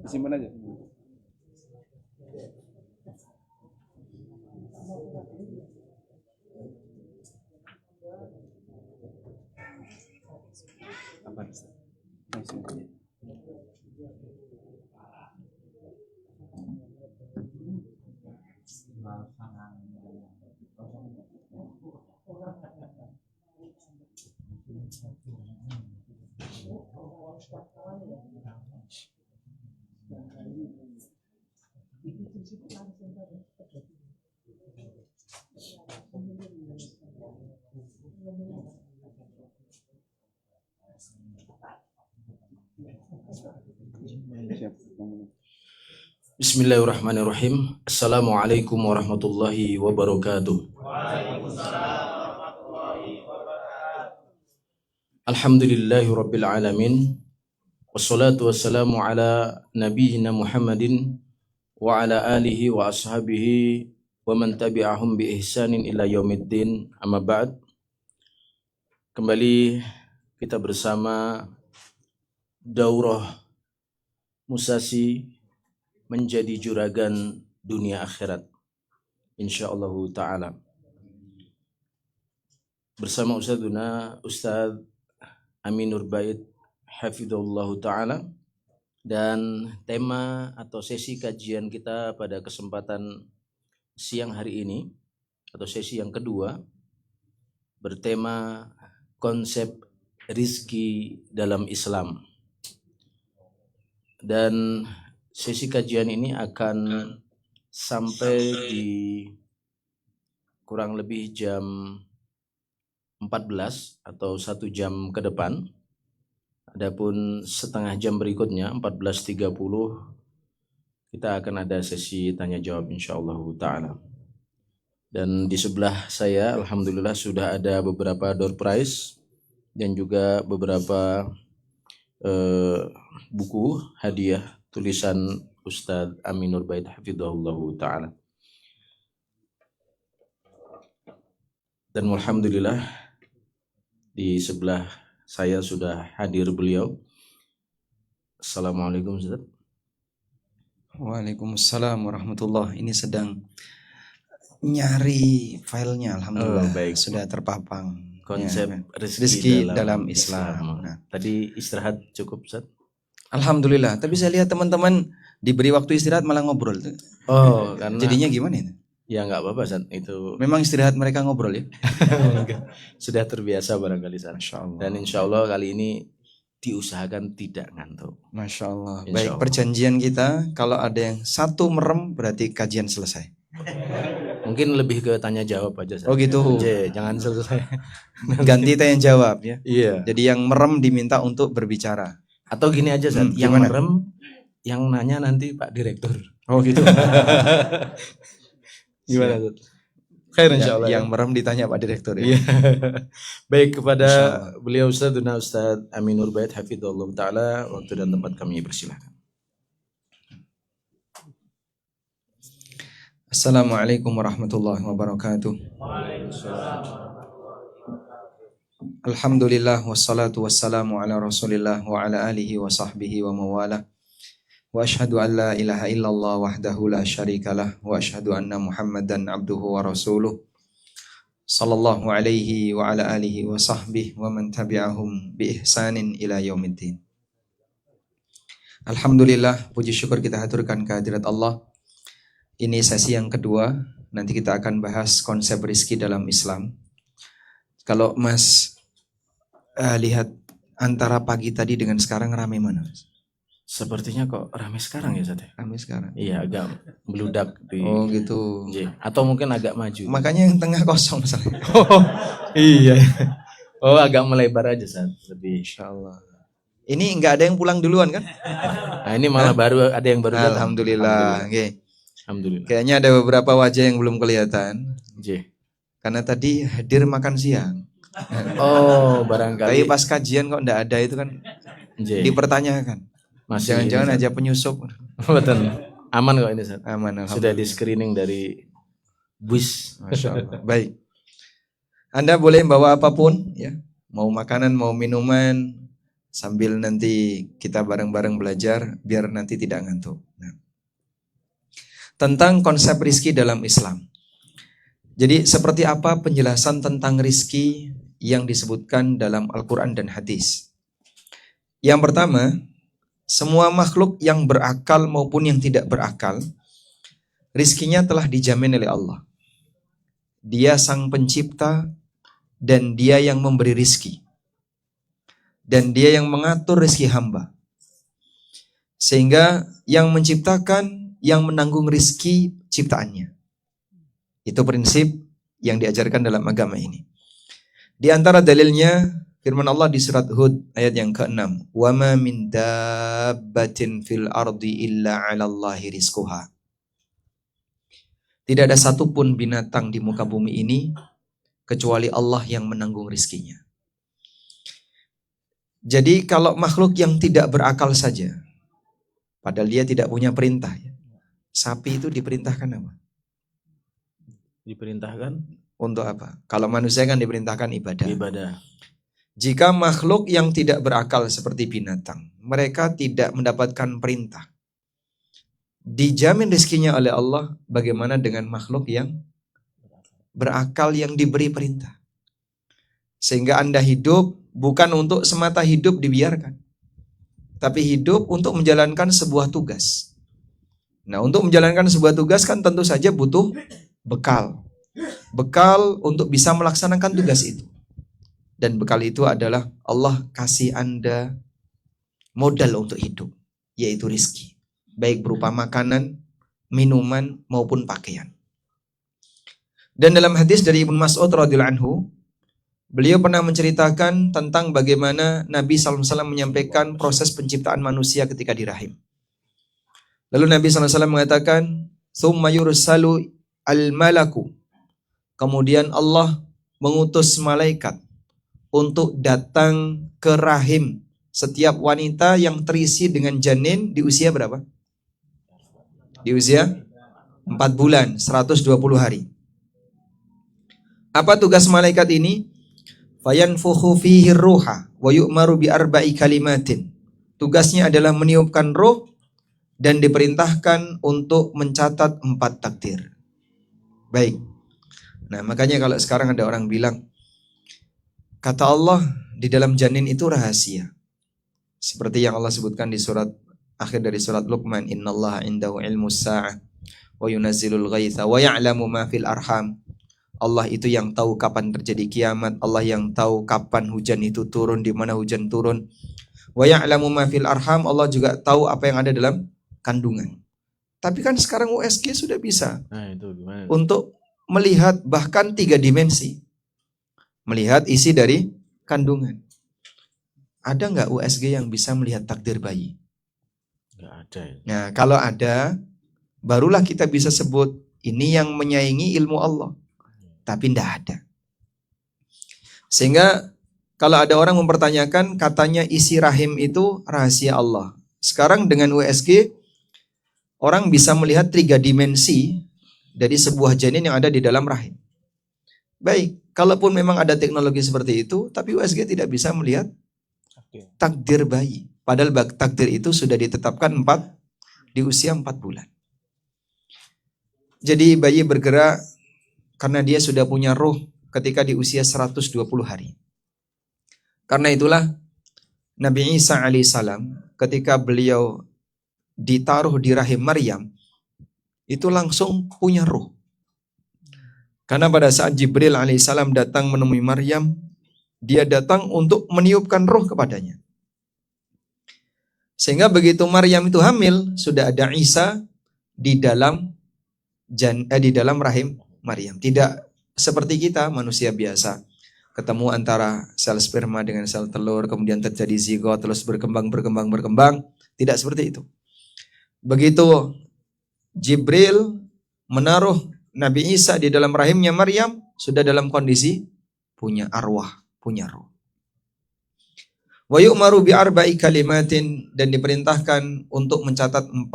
Simpan aja. Apa? Bismillahirrahmanirrahim. Assalamualaikum warahmatullahi wabarakatuh. Alhamdulillahi rabbil alamin. Wassalatu wassalamu ala nabiyyina Muhammadin wa ala alihi wa ashabihi wa man tabi'ahum bi ihsanin ila yaumiddin. Amma ba'd. Kembali kita bersama daurah Musasi menjadi juragan dunia akhirat, insyaallah ta'ala, bersama Ustaz Amin Nurbait hafizahullah ta'ala. Dan tema atau sesi kajian kita pada kesempatan siang hari ini atau sesi yang kedua bertema konsep rizki dalam Islam. Dan sesi kajian ini akan sampai di kurang lebih jam 14 atau 1 jam ke depan. Adapun setengah jam berikutnya 14.30 kita akan ada sesi tanya jawab insyaallah ta'ala. Dan di sebelah saya alhamdulillah sudah ada beberapa door prize dan juga beberapa buku hadiah tulisan Ustaz Amin Nurbait hafizahullah ta'ala. Dan alhamdulillah di sebelah saya sudah hadir beliau. Assalamualaikum Ustaz. Waalaikumsalam warahmatullahi. Ini sedang nyari filenya, alhamdulillah. Baik. Sudah terpapang. Konsep ya, rezeki dalam Islam. Nah, tadi istirahat cukup Ustaz? Alhamdulillah. Tapi saya lihat teman-teman diberi waktu istirahat malah ngobrol. Oh, karena jadinya gimana itu? Ya nggak apa-apa Ustaz, itu memang istirahat mereka ngobrol ya. sudah terbiasa barangkali Ustaz. Dan insya Allah kali ini diusahakan tidak ngantuk. Masya Allah. Insya Baik, Allah. perjanjian kita kalau ada yang satu merem berarti kajian selesai. Mungkin lebih ke tanya jawab aja Ustaz. Oh gitu. Jangan selesai. Ganti tanya jawab ya. Iya. Jadi yang merem diminta untuk berbicara. Atau gini aja Ustaz, yang gimana? merem yang nanya nanti Pak Direktur. Oh gitu. Gimana Ustaz? Khair insyaallah. Yang merem ditanya Pak Direktur ya. Iya. Baik, kepada beliau Ustaz Amin Nurbait hafizahullah taala, waktu dan tempat kami persilakan. Assalamualaikum warahmatullahi wabarakatuh. Alhamdulillah wassalatu wassalamu ala Rasulillah wa ala alihi wa sahbihi wa mawala. Wa asyhadu an la ilaha illallah wahdahu la syarikalah wa asyhadu anna Muhammadan abduhu wa rasuluh. Sallallahu alaihi wa ala alihi wa sahbihi wa man tabi'ahum bi ihsanin ila yaumiddin. Alhamdulillah, puji syukur kita haturkan kehadirat Allah. Ini sesi yang kedua, nanti kita akan bahas konsep rizki dalam Islam. Kalau Mas lihat antara pagi tadi dengan sekarang ramai mana? Sepertinya kok ramai sekarang ya Ustaz. Ramai sekarang. Iya, agak meludak di. Oh gitu. Atau mungkin agak maju. Makanya yang tengah kosong misalnya. Oh, iya. Oh, agak melebar aja Ustaz. Lebih. Insyaallah. Ini enggak ada yang pulang duluan kan? Nah, ini malah baru ada yang baru datang. Alhamdulillah. Okay. Alhamdulillah. Kayaknya ada beberapa wajah yang belum kelihatan. Karena tadi hadir makan siang. Oh, barangkali. Tapi pas kajian kok enggak ada itu kan dipertanyakan. Jangan-jangan aja penyusup. Betul. Aman kok ini Ustaz. Aman, sudah di screening dari bus. Masya Allah. Baik. Anda boleh bawa apapun ya. Mau makanan, mau minuman. sambil nanti kita bareng-bareng belajar biar nanti tidak ngantuk. Nah, tentang konsep rizki dalam Islam. Jadi seperti apa penjelasan tentang rizki yang disebutkan dalam Al-Quran dan hadis? Yang pertama, semua makhluk yang berakal maupun yang tidak berakal, rizkinya telah dijamin oleh Allah. Dia sang pencipta dan dia yang memberi rizki. Dan dia yang mengatur rizki hamba. Sehingga yang menciptakan, yang menanggung rizki ciptaannya. Itu prinsip yang diajarkan dalam agama ini. Di antara dalilnya firman Allah di surat Hud ayat yang ke-6, "Wa ma min dabbatin fil ardi illa 'alallahi rizquha." Tidak ada satupun binatang di muka bumi ini kecuali Allah yang menanggung rizkinya. Jadi kalau makhluk yang tidak berakal saja, padahal dia tidak punya perintah, ya. Sapi itu diperintahkan apa? Diperintahkan Untuk apa? Kalau manusia kan diperintahkan ibadah. ibadah. Jika makhluk yang tidak berakal seperti binatang, mereka tidak mendapatkan perintah, dijamin rezekinya oleh Allah, bagaimana dengan makhluk yang berakal yang diberi perintah? Sehingga Anda hidup bukan untuk semata hidup dibiarkan, tapi hidup untuk menjalankan sebuah tugas. Nah, untuk menjalankan sebuah tugas kan tentu saja butuh bekal. Bekal untuk bisa melaksanakan tugas itu. Dan bekal itu adalah Allah kasih Anda modal untuk hidup, yaitu rizki. Baik berupa makanan, minuman, maupun pakaian. Dan dalam hadis dari Ibnu Mas'ud radhiyallahu anhu, beliau pernah menceritakan tentang bagaimana Nabi SAW menyampaikan proses penciptaan manusia ketika di rahim. Lalu Nabi SAW mengatakan, "Tsumma yursalu al-malaku." Kemudian Allah mengutus malaikat untuk datang ke rahim setiap wanita yang terisi dengan janin di usia berapa? Di usia 4 bulan, 120 hari. Apa tugas malaikat ini? Fayanfukhu fihi ruha wa yu'maru bi arba'i kalimatin. Tugasnya adalah meniupkan roh dan diperintahkan untuk mencatat 4 takdir. Baik. Nah, makanya kalau sekarang ada orang bilang, kata Allah di dalam janin itu rahasia. Seperti yang Allah sebutkan di surat akhir dari surat Luqman, "Innallaha 'indahu 'ilmus sa'ah wa yunazzilul ghaitha wa ya'lamu ma fil arham." Allah itu yang tahu kapan terjadi kiamat, Allah yang tahu kapan hujan itu turun, di mana hujan turun. Wa ya'lamu ma fil arham, Allah juga tahu apa yang ada dalam kandungan. Tapi kan sekarang USG sudah bisa Itu gimana? untuk melihat bahkan 3 dimensi. Melihat isi dari kandungan. Ada nggak USG yang bisa melihat takdir bayi? Nggak ada ya. Nah, kalau ada, barulah kita bisa sebut ini yang menyaingi ilmu Allah. Tapi tidak ada. Sehingga kalau ada orang mempertanyakan, katanya isi rahim itu rahasia Allah. Sekarang dengan USG, orang bisa melihat 3 dimensi dari sebuah janin yang ada di dalam rahim. Baik, kalaupun memang ada teknologi seperti itu, tapi USG tidak bisa melihat takdir bayi. Padahal takdir itu sudah ditetapkan di usia 4 bulan. Jadi bayi bergerak karena dia sudah punya ruh ketika di usia 120 hari. Karena itulah Nabi Isa alaihissalam ketika beliau ditaruh di rahim Maryam, itu langsung punya ruh. Karena pada saat Jibril alaihissalam datang menemui Maryam, dia datang untuk meniupkan ruh kepadanya. Sehingga begitu Maryam itu hamil, sudah ada Isa di dalam rahim Maryam. Tidak seperti kita manusia biasa, ketemu antara sel sperma dengan sel telur, kemudian terjadi zigot, terus berkembang. Tidak seperti itu. Begitu Jibril menaruh Nabi Isa di dalam rahimnya Maryam, sudah dalam kondisi punya arwah, punya roh. Wa yu'maru bi arba'i kalimatin, dan diperintahkan untuk mencatat 4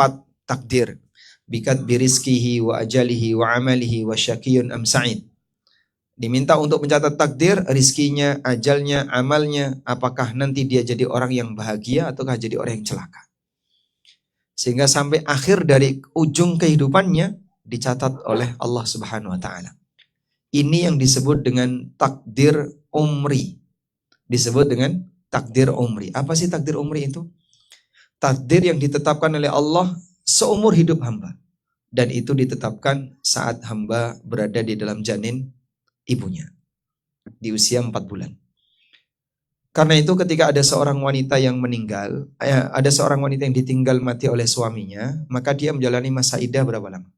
takdir. Bikat birizkihi wa ajalihi wa amalihi wa syakiyun am sa'id. Diminta untuk mencatat takdir, rizkinya, ajalnya, amalnya, apakah nanti dia jadi orang yang bahagia ataukah jadi orang yang celaka. Sehingga sampai akhir dari ujung kehidupannya dicatat oleh Allah Subhanahu wa taala. Ini yang disebut dengan takdir umri. Disebut dengan takdir umri. Apa sih takdir umri itu? Takdir yang ditetapkan oleh Allah seumur hidup hamba. Dan itu ditetapkan saat hamba berada di dalam janin ibunya. Di usia 4 bulan. Karena itu ketika ada seorang wanita yang meninggal, ada seorang wanita yang ditinggal mati oleh suaminya, maka dia menjalani masa iddah berapa lama?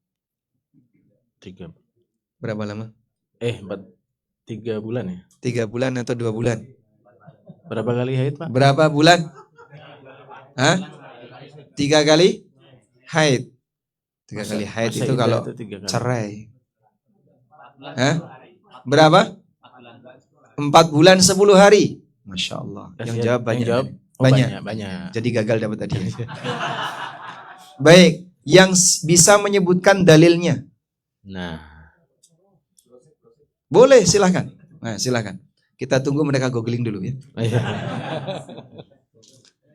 3. Berapa lama? 3 bulan ya? 3 bulan atau 2 bulan? Berapa kali haid, Pak? Berapa bulan? Hah? 3 kali haid. 3 kali haid itu kalau cerai. Hah? Berapa? 4 bulan 10 hari. Masya Allah. Yang jawab banyak. Banyak. Jadi gagal dapat tadi. Baik. Yang bisa menyebutkan dalilnya. Nah. Boleh, silahkan. Nah, silahkan. Kita tunggu mereka googling dulu ya.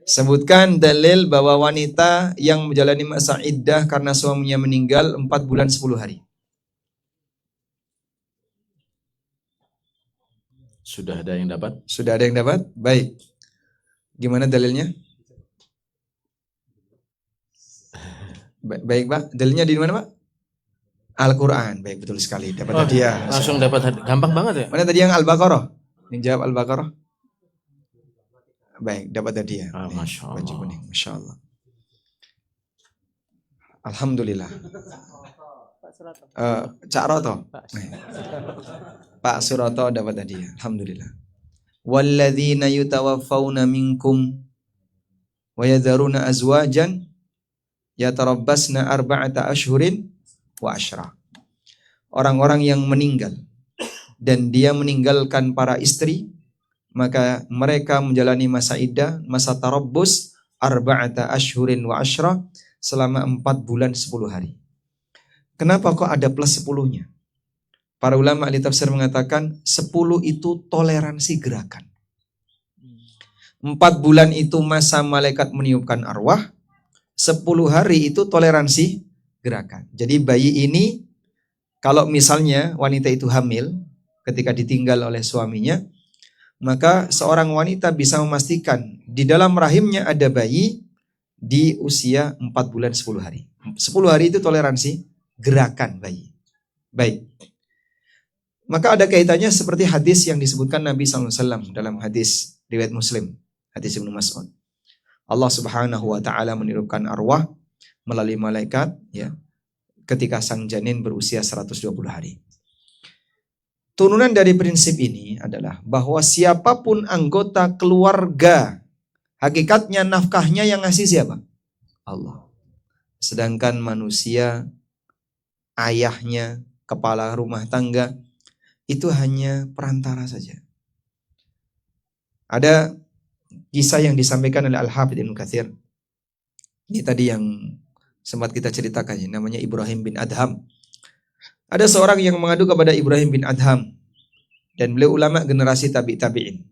Sebutkan dalil bahwa wanita yang menjalani masa iddah karena suaminya meninggal 4 bulan 10 hari. Sudah ada yang dapat? Sudah ada yang dapat? Baik. Gimana dalilnya? Baik, Pak. Dalilnya di mana, Pak? Al-Quran. Baik, betul sekali. Dapat hadiah. Langsung dapat gampang banget ya? Mana tadi yang Al-Baqarah? Yang jawab Al-Baqarah? Baik, dapat hadiah. Masya Allah. Baju kuning. Masya Allah. Alhamdulillah. Cak Roto. Pak Suroto dapat hadiah. Alhamdulillah. Walladzina yutawaffawna minkum wa yadharuna azwajan yatarabbasna arba'ata ashhurin wa ashra. Orang-orang yang meninggal dan dia meninggalkan para istri, maka mereka menjalani masa iddah, masa tarabbus arba'ata ashhurin wa ashra selama 4 bulan 10 hari. Kenapa kok ada plus 10-nya? Para ulama ahli tafsir mengatakan 10 itu toleransi gerakan. 4 bulan itu masa malaikat meniupkan arwah. 10 hari itu toleransi gerakan. Jadi bayi ini kalau misalnya wanita itu hamil ketika ditinggal oleh suaminya, maka seorang wanita bisa memastikan di dalam rahimnya ada bayi di usia 4 bulan 10 hari. 10 hari itu toleransi gerakan bayi. Baik. Maka ada kaitannya seperti hadis yang disebutkan Nabi SAW dalam hadis riwayat Muslim, hadis Ibnu Mas'ud. Allah Subhanahu wa taala meniupkan arwah melalui malaikat ya ketika sang janin berusia 120 hari. Turunan dari prinsip ini adalah bahwa siapapun anggota keluarga, hakikatnya nafkahnya yang ngasih siapa? Allah. Sedangkan manusia, ayahnya, kepala rumah tangga, itu hanya perantara saja. Ada kisah yang disampaikan oleh Al-Hafidz Ibnu Katsir. Ini tadi yang sempat kita ceritakan, namanya Ibrahim bin Adham. Ada seorang yang mengadu kepada Ibrahim bin Adham, dan beliau ulama generasi tabi'in.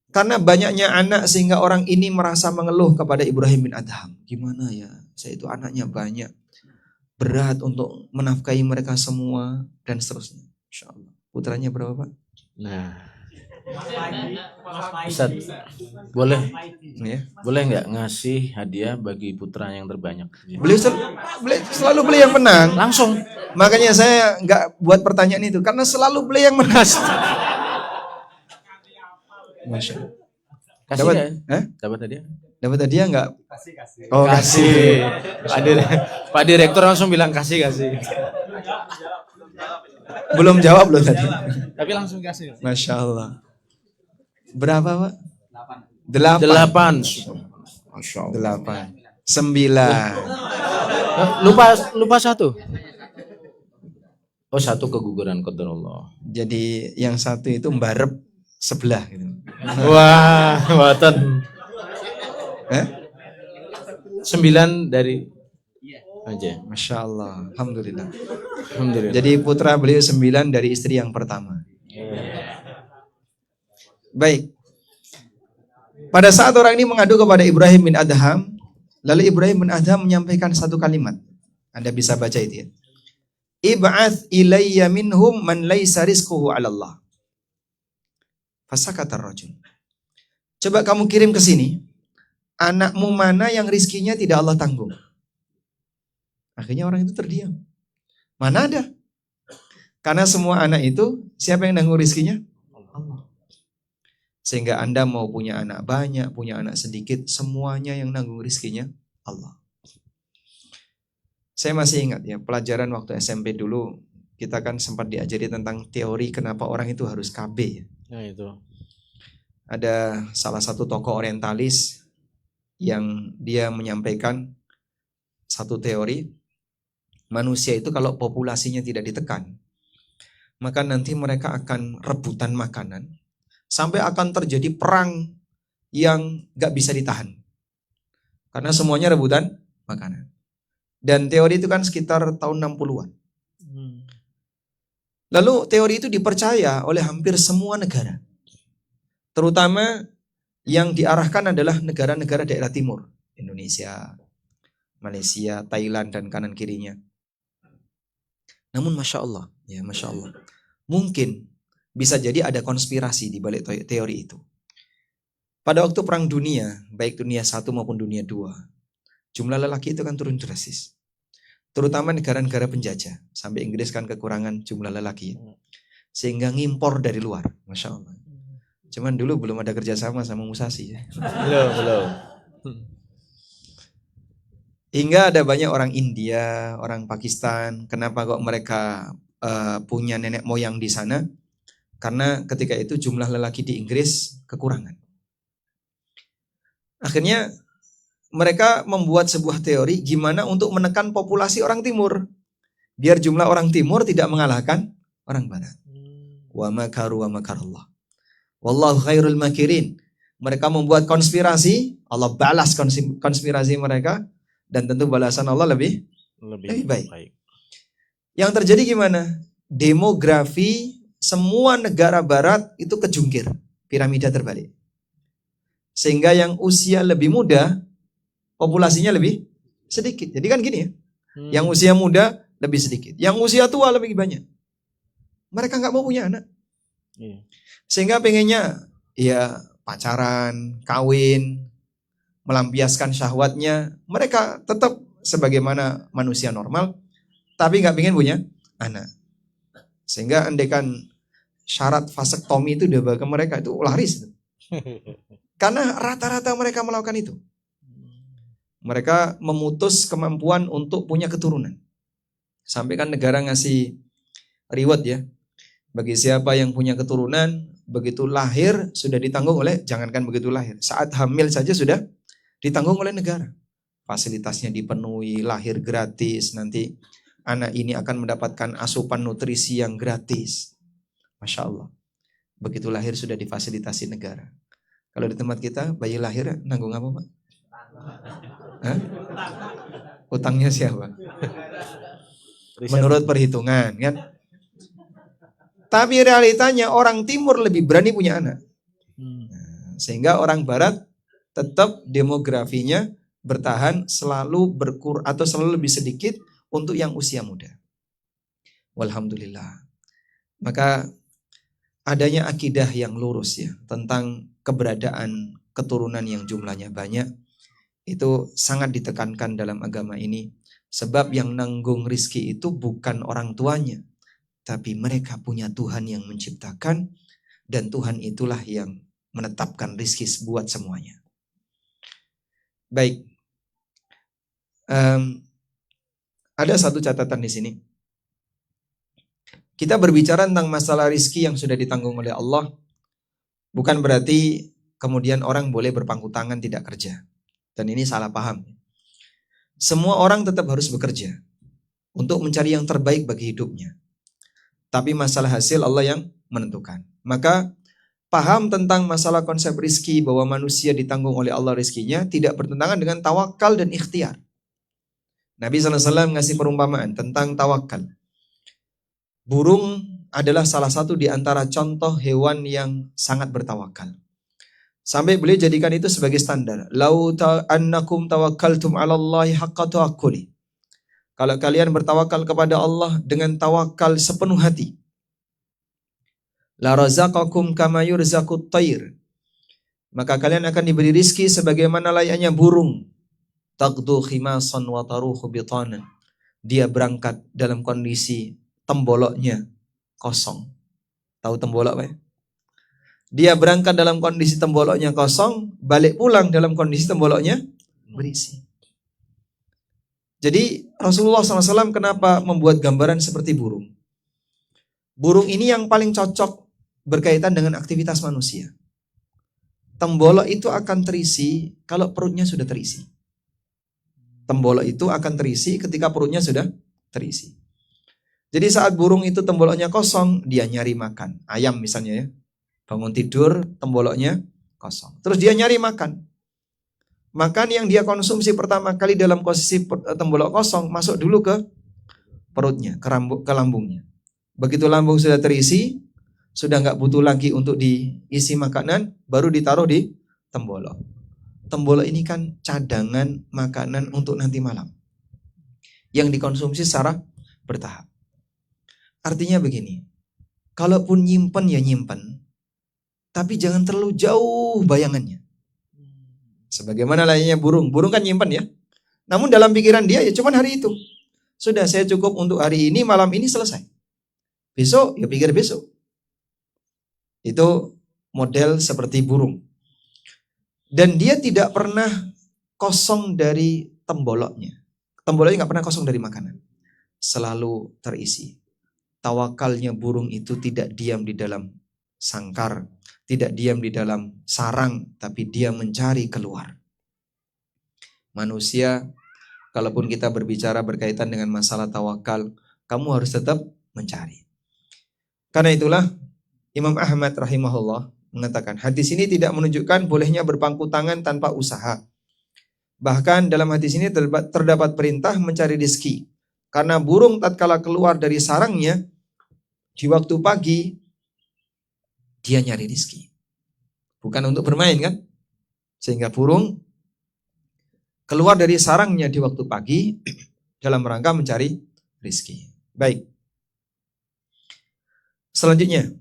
Karena banyaknya anak sehingga orang ini merasa mengeluh kepada Ibrahim bin Adham. Gimana ya, saya itu anaknya banyak, berat untuk menafkahi mereka semua, dan seterusnya. Insya Allah. Putranya berapa, Pak? Nah, Ustaz, boleh nggak ngasih hadiah bagi putra yang terbanyak? Beliau selalu beli yang menang. Langsung. Makanya saya nggak buat pertanyaan itu karena selalu beli yang menang. Masya Allah. Kasih dapat, dapat hadiah? Dapat hadiah nggak? Kasih. Oh, kasih. Pak Direktur langsung bilang kasih. Belum jawab loh tadi. Tapi langsung kasih. Masya Allah. Berapa, Pak? 8. Masya Allah. 8. 9. Lupa 1. Oh, 1 keguguran qadarullah. Jadi yang 1 itu mbarep sebelah gitu. Wah, watan. 9 dari aja. Masya Allah. Alhamdulillah. Alhamdulillah. Jadi putra beliau 9 dari istri yang pertama. Baik. Pada saat orang ini mengadu kepada Ibrahim bin Adham, lalu Ibrahim bin Adham menyampaikan satu kalimat. Anda bisa baca itu ya. Ib'ath ilayya minhum man laysa rizquhu 'ala Allah. Fasakata ar-rajul. Coba kamu kirim ke sini anakmu mana yang rizkinya tidak Allah tanggung. Akhirnya orang itu terdiam. Mana ada? Karena semua anak itu siapa yang nanggung rizkinya? Allah. Sehingga Anda mau punya anak banyak, punya anak sedikit, semuanya yang nanggung rizkinya Allah. Saya masih ingat ya, pelajaran waktu SMP dulu, kita kan sempat diajari tentang teori kenapa orang itu harus KB. Nah itu. Ada salah satu tokoh orientalis yang dia menyampaikan satu teori, manusia itu kalau populasinya tidak ditekan, maka nanti mereka akan rebutan makanan, sampai akan terjadi perang yang gak bisa ditahan. Karena semuanya rebutan makanan. Dan teori itu kan sekitar tahun 60-an. Lalu teori itu dipercaya oleh hampir semua negara. Terutama yang diarahkan adalah negara-negara daerah timur. Indonesia, Malaysia, Thailand, dan kanan kirinya. Namun Masya Allah, ya Masya Allah, mungkin bisa jadi ada konspirasi di balik teori itu. Pada waktu perang dunia, baik dunia 1 maupun dunia 2, jumlah lelaki itu kan turun drastis. Terutama negara-negara penjajah. Sampai Inggris kan kekurangan jumlah lelaki. Sehingga ngimpor dari luar. Masya Allah. Cuman dulu belum ada kerjasama sama Musashi. Belum. Hingga ada banyak orang India, orang Pakistan. Kenapa kok mereka punya nenek moyang di sana? Karena ketika itu jumlah lelaki di Inggris kekurangan. Akhirnya mereka membuat sebuah teori gimana untuk menekan populasi orang timur. Biar jumlah orang timur tidak mengalahkan orang barat. Wa makaru wa makarallah. Wallahu khairul makirin. Mereka membuat konspirasi, Allah balas konspirasi mereka, dan tentu balasan Allah lebih baik. Yang terjadi gimana? Demografi semua negara barat itu kejungkir, piramida terbalik. Sehingga yang usia lebih muda populasinya lebih sedikit. Jadi kan gini ya. Yang usia muda lebih sedikit. Yang usia tua lebih banyak. Mereka nggak mau punya anak. Sehingga pengennya ya pacaran, kawin, melampiaskan syahwatnya. Mereka tetap sebagaimana manusia normal, tapi nggak pengen punya anak. Sehingga andaikan syarat vasektomi itu dia bagi mereka itu laris. Karena rata-rata mereka melakukan itu. Mereka memutus kemampuan untuk punya keturunan. Sampai kan negara ngasih reward ya. Bagi siapa yang punya keturunan, begitu lahir sudah ditanggung oleh, jangankan begitu lahir, saat hamil saja sudah ditanggung oleh negara. Fasilitasnya dipenuhi, lahir gratis, nanti anak ini akan mendapatkan asupan nutrisi yang gratis. Masya Allah. Begitu lahir sudah difasilitasi negara. Kalau di tempat kita, bayi lahir nanggung apa Pak? Hah? Utangnya siapa? Menurut perhitungan kan. Tapi realitanya orang timur lebih berani punya anak. Sehingga orang barat tetap demografinya bertahan selalu atau selalu lebih sedikit untuk yang usia muda. Walhamdulillah. Maka adanya akidah yang lurus ya tentang keberadaan keturunan yang jumlahnya banyak. Itu sangat ditekankan dalam agama ini. Sebab yang nanggung rizki itu bukan orang tuanya, tapi mereka punya Tuhan yang menciptakan, dan Tuhan itulah yang menetapkan rizki buat semuanya. Baik, ada satu catatan di sini. Kita berbicara tentang masalah rizki yang sudah ditanggung oleh Allah, bukan berarti kemudian orang boleh berpangku tangan tidak kerja. Dan ini salah paham. Semua orang tetap harus bekerja untuk mencari yang terbaik bagi hidupnya. Tapi masalah hasil Allah yang menentukan. Maka paham tentang masalah konsep rizki, bahwa manusia ditanggung oleh Allah rizkinya, tidak bertentangan dengan tawakal dan ikhtiar. Nabi SAW ngasih perumpamaan tentang tawakal. Burung adalah salah satu di antara contoh hewan yang sangat bertawakal. Sampai beliau jadikan itu sebagai standar. Lau annakum tawakkaltum 'ala Allahi haqqa tawakkuli. Kalau kalian bertawakal kepada Allah dengan tawakal sepenuh hati, la razaqakum kama yurzaqut tayr. Maka kalian akan diberi rizki sebagaimana layaknya burung. Taqdu khimasan wa taruhu bitanan. Dia berangkat dalam kondisi temboloknya kosong. Tahu tembolok Pak? Dia berangkat dalam kondisi temboloknya kosong, balik pulang dalam kondisi temboloknya berisi. Jadi Rasulullah SAW kenapa membuat gambaran seperti burung? Burung ini yang paling cocok berkaitan dengan aktivitas manusia. Tembolok itu akan terisi kalau perutnya sudah terisi. Tembolok itu akan terisi ketika perutnya sudah terisi. Jadi saat burung itu temboloknya kosong, dia nyari makan. Ayam misalnya ya. Bangun tidur, temboloknya kosong. Terus dia nyari makan. Makan yang dia konsumsi pertama kali dalam posisi tembolok kosong, masuk dulu ke perutnya, ke lambungnya. Begitu lambung sudah terisi, sudah nggak butuh lagi untuk diisi makanan, baru ditaruh di tembolok. Tembolok ini kan cadangan makanan untuk nanti malam. Yang dikonsumsi secara bertahap. Artinya begini, kalaupun nyimpen ya nyimpen, tapi jangan terlalu jauh bayangannya. Sebagaimana layaknya burung. Burung kan nyimpen ya. Namun dalam pikiran dia ya cuman hari itu. Sudah saya cukup untuk hari ini, malam ini selesai. Besok ya pikir besok. Itu model seperti burung. Dan dia tidak pernah kosong dari temboloknya. Temboloknya gak pernah kosong dari makanan. Selalu terisi. Tawakalnya burung itu tidak diam di dalam sangkar. Tidak diam di dalam sarang, tapi dia mencari keluar. Manusia, kalaupun kita berbicara berkaitan dengan masalah tawakal, kamu harus tetap mencari. Karena itulah Imam Ahmad rahimahullah mengatakan, hadis ini tidak menunjukkan bolehnya berpangku tangan tanpa usaha. Bahkan dalam hadis ini terdapat perintah mencari rezeki. Karena burung tatkala keluar dari sarangnya di waktu pagi, dia nyari rizki. Bukan untuk bermain kan? Sehingga burung keluar dari sarangnya di waktu pagi dalam rangka mencari rizki. Baik. Selanjutnya.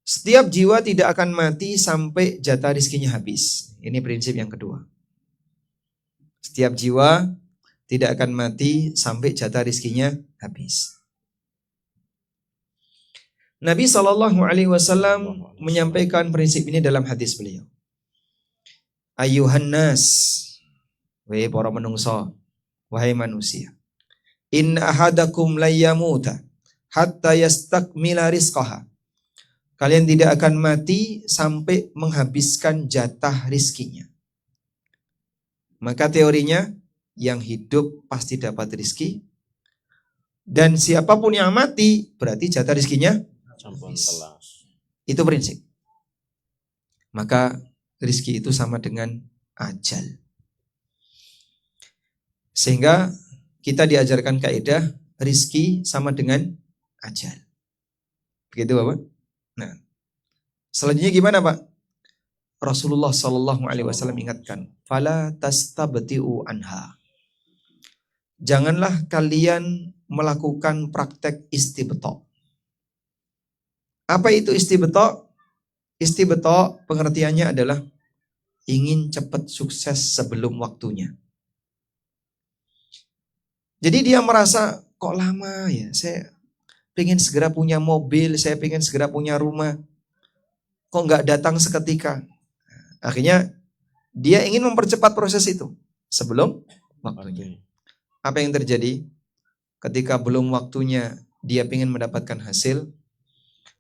Setiap jiwa tidak akan mati sampai jatah rizkinya habis. Ini prinsip yang kedua. Setiap jiwa tidak akan mati sampai jatah rizkinya habis. Nabi SAW menyampaikan prinsip ini dalam hadis beliau. Ayuhan nas, wahai para menungso, wahai manusia. Inna ahadakum layyamuta hatta yastakmila rizqaha. Kalian tidak akan mati sampai menghabiskan jatah rizkinya. Maka teorinya, yang hidup pasti dapat rizki. Dan siapapun yang mati, berarti jatah rizkinya habis. Itu prinsip. Maka rizki itu sama dengan ajal. Sehingga kita diajarkan kaidah rizki sama dengan ajal. Begitu Bapak? Nah, selanjutnya gimana Pak? Rasulullah SAW ingatkan, fala tastabti'u anha. Janganlah kalian melakukan praktek istibta'. Apa itu istibta'? Istibta' pengertiannya adalah ingin cepat sukses sebelum waktunya. Jadi dia merasa, kok lama ya, saya pengen segera punya mobil, saya pengen segera punya rumah. Kok nggak datang seketika? Akhirnya dia ingin mempercepat proses itu sebelum waktunya. Apa yang terjadi? Ketika belum waktunya dia ingin mendapatkan hasil,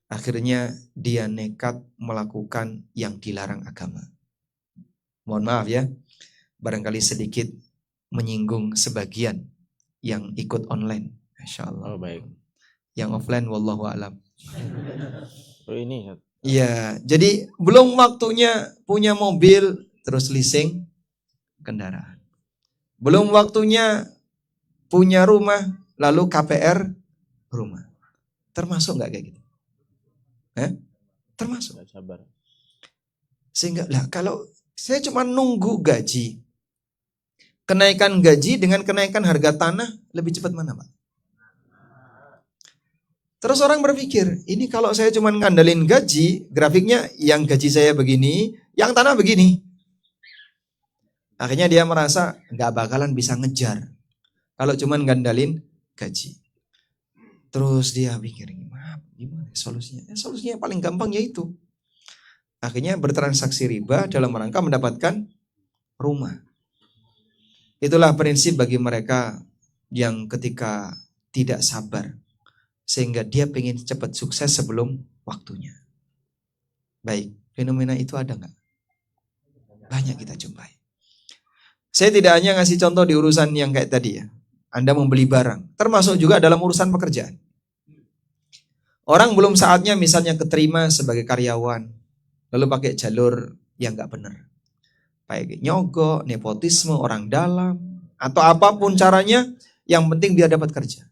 akhirnya dia nekat melakukan yang dilarang agama. Mohon maaf ya, barangkali sedikit menyinggung sebagian yang ikut online. Masya Allah. Oh baik. Yang offline wallahu a'lam. Oh ini. Iya, jadi belum waktunya punya mobil terus leasing kendaraan. belum waktunya punya rumah, lalu KPR rumah. Termasuk nggak kayak gitu? Termasuk. Nggak sabar. Sehingga lah kalau saya cuma nunggu gaji, kenaikan gaji dengan kenaikan harga tanah lebih cepat mana, Pak? Terus orang berpikir, ini kalau saya cuma ngandelin gaji, grafiknya yang gaji saya begini, yang tanah begini. Akhirnya dia merasa nggak bakalan bisa ngejar kalau cuma ngandelin gaji. Terus dia pikir, gimana solusinya? Solusinya paling gampang yaitu akhirnya bertransaksi riba dalam rangka mendapatkan rumah. Itulah prinsip bagi mereka yang ketika tidak sabar, sehingga dia pengen cepat sukses sebelum waktunya. Baik, fenomena itu ada nggak? Banyak kita jumpai. Saya tidak hanya ngasih contoh di urusan yang kayak tadi ya. Anda membeli barang, termasuk juga dalam urusan pekerjaan. Orang belum saatnya misalnya keterima sebagai karyawan, lalu pakai jalur yang nggak benar. Kayak nyogok, nepotisme, orang dalam, atau apapun caranya, yang penting dia dapat kerja.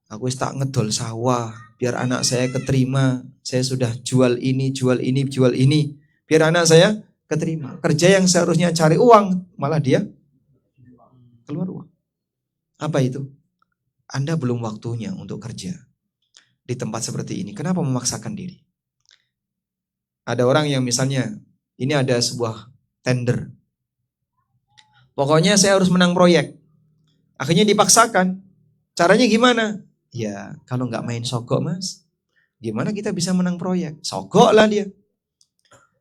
Aku tak ngedol sawah, biar anak saya keterima, saya sudah jual ini, jual ini, jual ini, biar anak saya keterima. Kerja yang seharusnya cari uang, malah dia keluar uang. Apa itu? Anda belum waktunya untuk kerja di tempat seperti ini. Kenapa memaksakan diri? Ada orang yang misalnya, ini ada sebuah tender. Pokoknya saya harus menang proyek. Akhirnya dipaksakan. Caranya gimana? Ya kalau nggak main sogok mas, gimana kita bisa menang proyek? Sogok lah dia.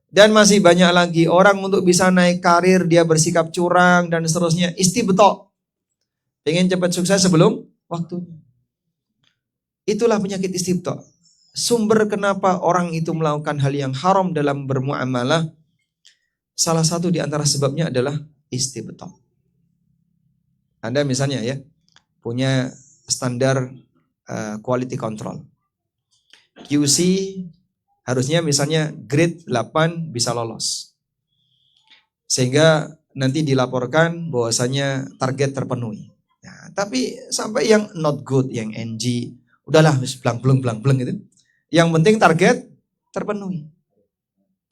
Dan masih banyak lagi orang untuk bisa naik karir, dia bersikap curang dan seterusnya. Istibetok. Pengen cepat sukses sebelum waktunya. Itulah penyakit istibetok. Sumber kenapa orang itu melakukan hal yang haram dalam bermuamalah, salah satu di antara sebabnya adalah istibetok. Anda misalnya ya, punya standar quality control. QC harusnya misalnya grade 8 bisa lolos. Sehingga nanti dilaporkan bahwasanya target terpenuhi. Nah, tapi sampai yang not good, yang NG, udahlah blang-bleng gitu. Yang penting target terpenuhi.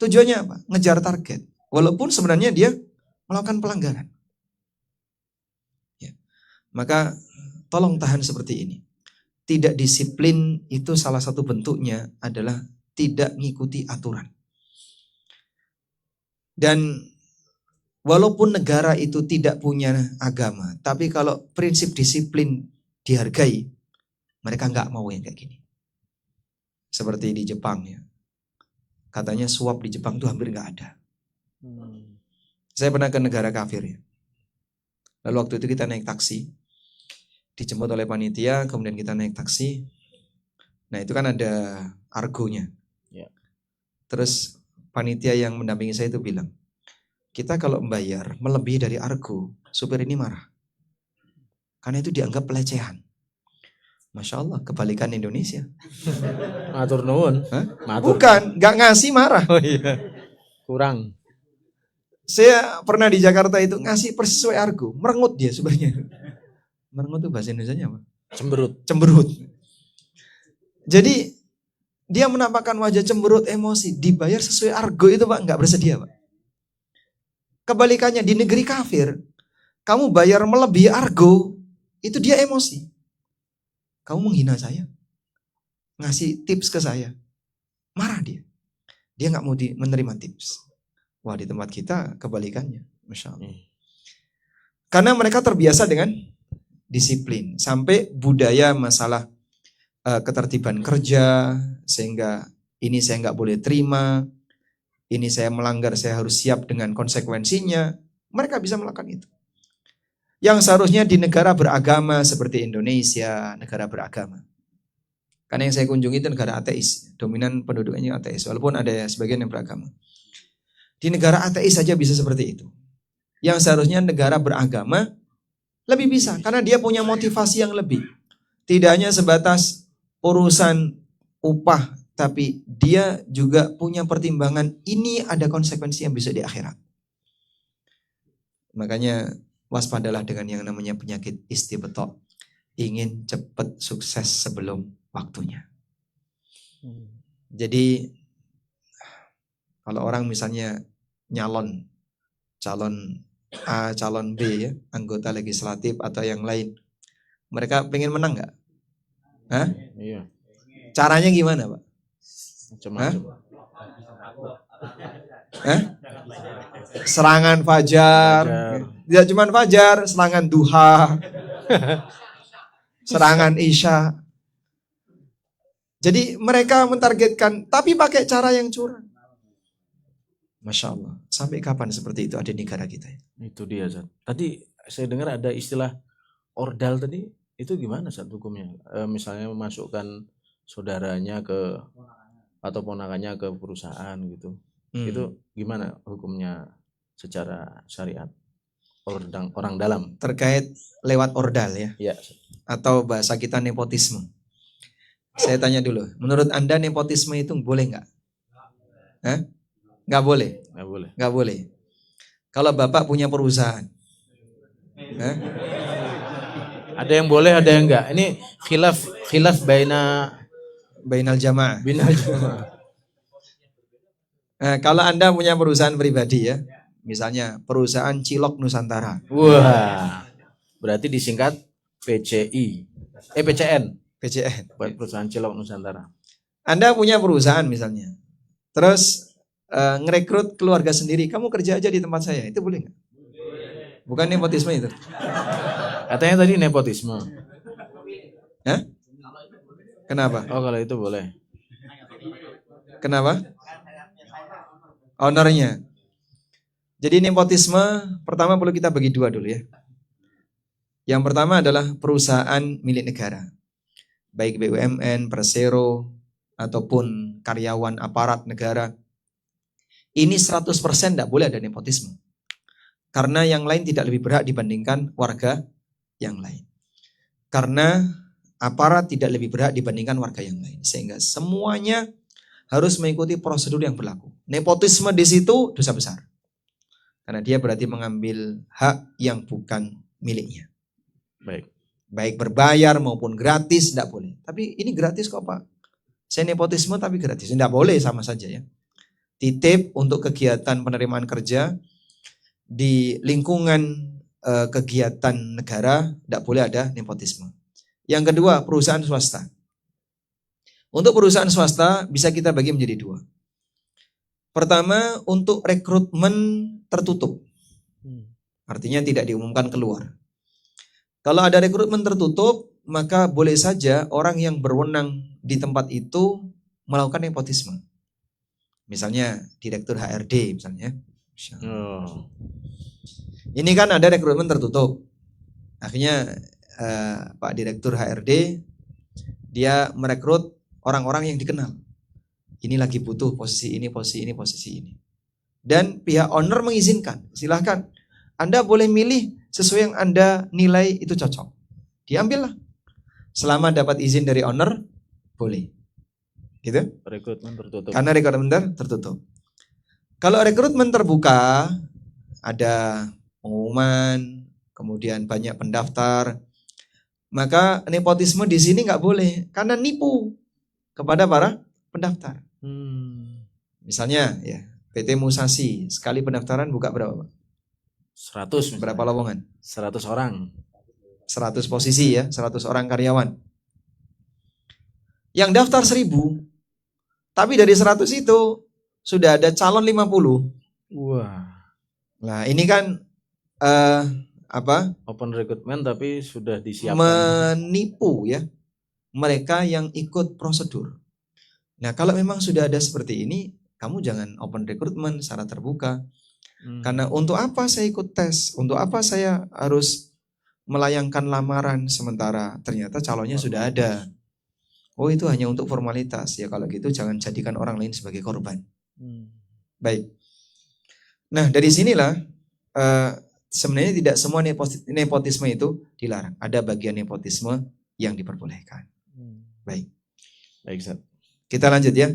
Tujuannya apa? Ngejar target. Walaupun sebenarnya dia melakukan pelanggaran. Ya. Maka tolong tahan seperti ini. Tidak disiplin itu salah satu bentuknya adalah tidak mengikuti aturan. Dan walaupun negara itu tidak punya agama, tapi kalau prinsip disiplin dihargai, mereka nggak mau yang kayak gini. Seperti di Jepang ya. Katanya suap di Jepang itu hampir nggak ada. Saya pernah ke negara kafir ya. Lalu waktu itu kita naik taksi, dijemput oleh panitia, kemudian kita naik taksi. Nah itu kan ada argonya. Ya. Terus panitia yang mendampingi saya itu bilang, kita kalau membayar melebihi dari argo, supir ini marah. Karena itu dianggap pelecehan. Masya Allah, kebalikan Indonesia. Matur nuwun. Bukan, nggak ngasih marah. Oh iya. Kurang. Saya pernah di Jakarta itu ngasih persis sesuai argo, merengut dia sebenarnya. Merengut itu bahasa Indonesianya apa? Cemberut. Jadi dia menampakkan wajah cemberut, emosi, dibayar sesuai argo itu Pak, nggak bersedia Pak. Kebalikannya di negeri kafir, kamu bayar melebihi argo, itu dia emosi. Kamu menghina saya, ngasih tips ke saya, marah dia. Dia nggak mau menerima tips. Wah di tempat kita kebalikannya, Masya Allah. Karena mereka terbiasa dengan disiplin. Sampai budaya masalah ketertiban kerja, sehingga ini saya nggak boleh terima, ini saya melanggar, saya harus siap dengan konsekuensinya. Mereka bisa melakukan itu. Yang seharusnya di negara beragama seperti Indonesia, negara beragama. Karena yang saya kunjungi itu negara ateis, dominan penduduknya ateis, walaupun ada sebagian yang beragama. Di negara ateis saja bisa seperti itu. Yang seharusnya negara beragama lebih bisa, karena dia punya motivasi yang lebih. Tidak hanya sebatas urusan upah, tapi dia juga punya pertimbangan ini ada konsekuensi yang bisa di akhirat. Makanya waspadalah dengan yang namanya penyakit istibto. Ingin cepat sukses sebelum waktunya. Jadi kalau orang misalnya calon A, calon B ya, anggota legislatif atau yang lain, mereka pengen menang nggak? Hah? Iya. Caranya gimana, Pak? Macam-macam. Hah? Serangan fajar. Tidak cuma fajar, serangan duha. Serangan isya. Jadi mereka mentargetkan, tapi pakai cara yang curang. Masya Allah. Sampai kapan seperti itu ada di negara kita? Itu dia, Zat. Tadi saya dengar ada istilah ordal tadi. Itu gimana, Zat, hukumnya? Misalnya memasukkan saudaranya atau ponakannya ke perusahaan gitu. Itu gimana hukumnya secara syariat? Orang dalam. Terkait lewat ordal ya? Ya. Atau bahasa kita nepotisme. Saya tanya dulu, menurut Anda nepotisme itu boleh nggak? Hah? Nggak boleh? Nggak boleh. Nggak boleh. Kalau Bapak punya perusahaan. Hah? Ada yang boleh, ada yang enggak. Ini khilaf bainal jamaah. Jamaah. Nah, kalau Anda punya perusahaan pribadi ya, misalnya perusahaan Cilok Nusantara. Wah, berarti disingkat PCI, PCN. PCN. Buat perusahaan Cilok Nusantara. Anda punya perusahaan misalnya, terus ngerekrut keluarga sendiri, kamu kerja aja di tempat saya, itu boleh nggak? Bukan nepotisme itu? Katanya tadi nepotisme. Hah? Kenapa? Oh, kalau itu boleh. Kenapa? Ownernya. Jadi nepotisme pertama perlu kita bagi dua dulu ya. Yang pertama adalah perusahaan milik negara. Baik BUMN, Persero, ataupun karyawan aparat negara. Ini 100% tidak boleh ada nepotisme. Karena yang lain tidak lebih berhak dibandingkan warga yang lain. Karena aparat tidak lebih berhak dibandingkan warga yang lain. Sehingga semuanya harus mengikuti prosedur yang berlaku. Nepotisme di situ dosa besar. Karena dia berarti mengambil hak yang bukan miliknya. Baik berbayar maupun gratis, tidak boleh. Tapi ini gratis kok Pak. Saya nepotisme tapi gratis. Tidak boleh, sama saja ya. Titip untuk kegiatan penerimaan kerja di lingkungan kegiatan negara, tidak boleh ada nepotisme. Yang kedua, perusahaan swasta. Untuk perusahaan swasta bisa kita bagi menjadi dua. Pertama, untuk rekrutmen tertutup. Artinya tidak diumumkan keluar. Kalau ada rekrutmen tertutup, maka boleh saja orang yang berwenang di tempat itu melakukan nepotisme. Misalnya direktur HRD misalnya. Ini kan ada rekrutmen tertutup. Akhirnya Pak Direktur HRD dia merekrut orang-orang yang dikenal. Ini lagi butuh posisi ini, posisi ini, posisi ini. Dan pihak owner mengizinkan. Silahkan. Anda boleh milih sesuai yang Anda nilai itu cocok. Diambillah. Selama dapat izin dari owner, boleh. Gitu? Rekrutmen tertutup. Karena rekrutmen tertutup. Kalau rekrutmen terbuka, ada pengumuman, kemudian banyak pendaftar, maka nepotisme di sini nggak boleh, karena nipu kepada para pendaftar. Misalnya, ya PT Musasi sekali pendaftaran buka berapa Pak? 100. Berapa lowongan? 100 orang. 100 posisi ya, 100 orang karyawan. Yang daftar 1000, tapi dari 100 itu sudah ada calon 50. Wah. Nah ini kan open recruitment tapi sudah disiapkan. Menipu ya mereka yang ikut prosedur. Nah kalau memang sudah ada seperti ini, kamu jangan open recruitment secara terbuka. Karena untuk apa saya ikut tes? Untuk apa saya harus melayangkan lamaran sementara ternyata calonnya sudah ada? Oh itu hanya untuk formalitas. Ya kalau gitu jangan jadikan orang lain sebagai korban. Baik. Nah dari sinilah sebenarnya tidak semua nepotisme itu dilarang. Ada bagian nepotisme yang diperbolehkan. Baik. Baik, Ustaz. Kita lanjut ya.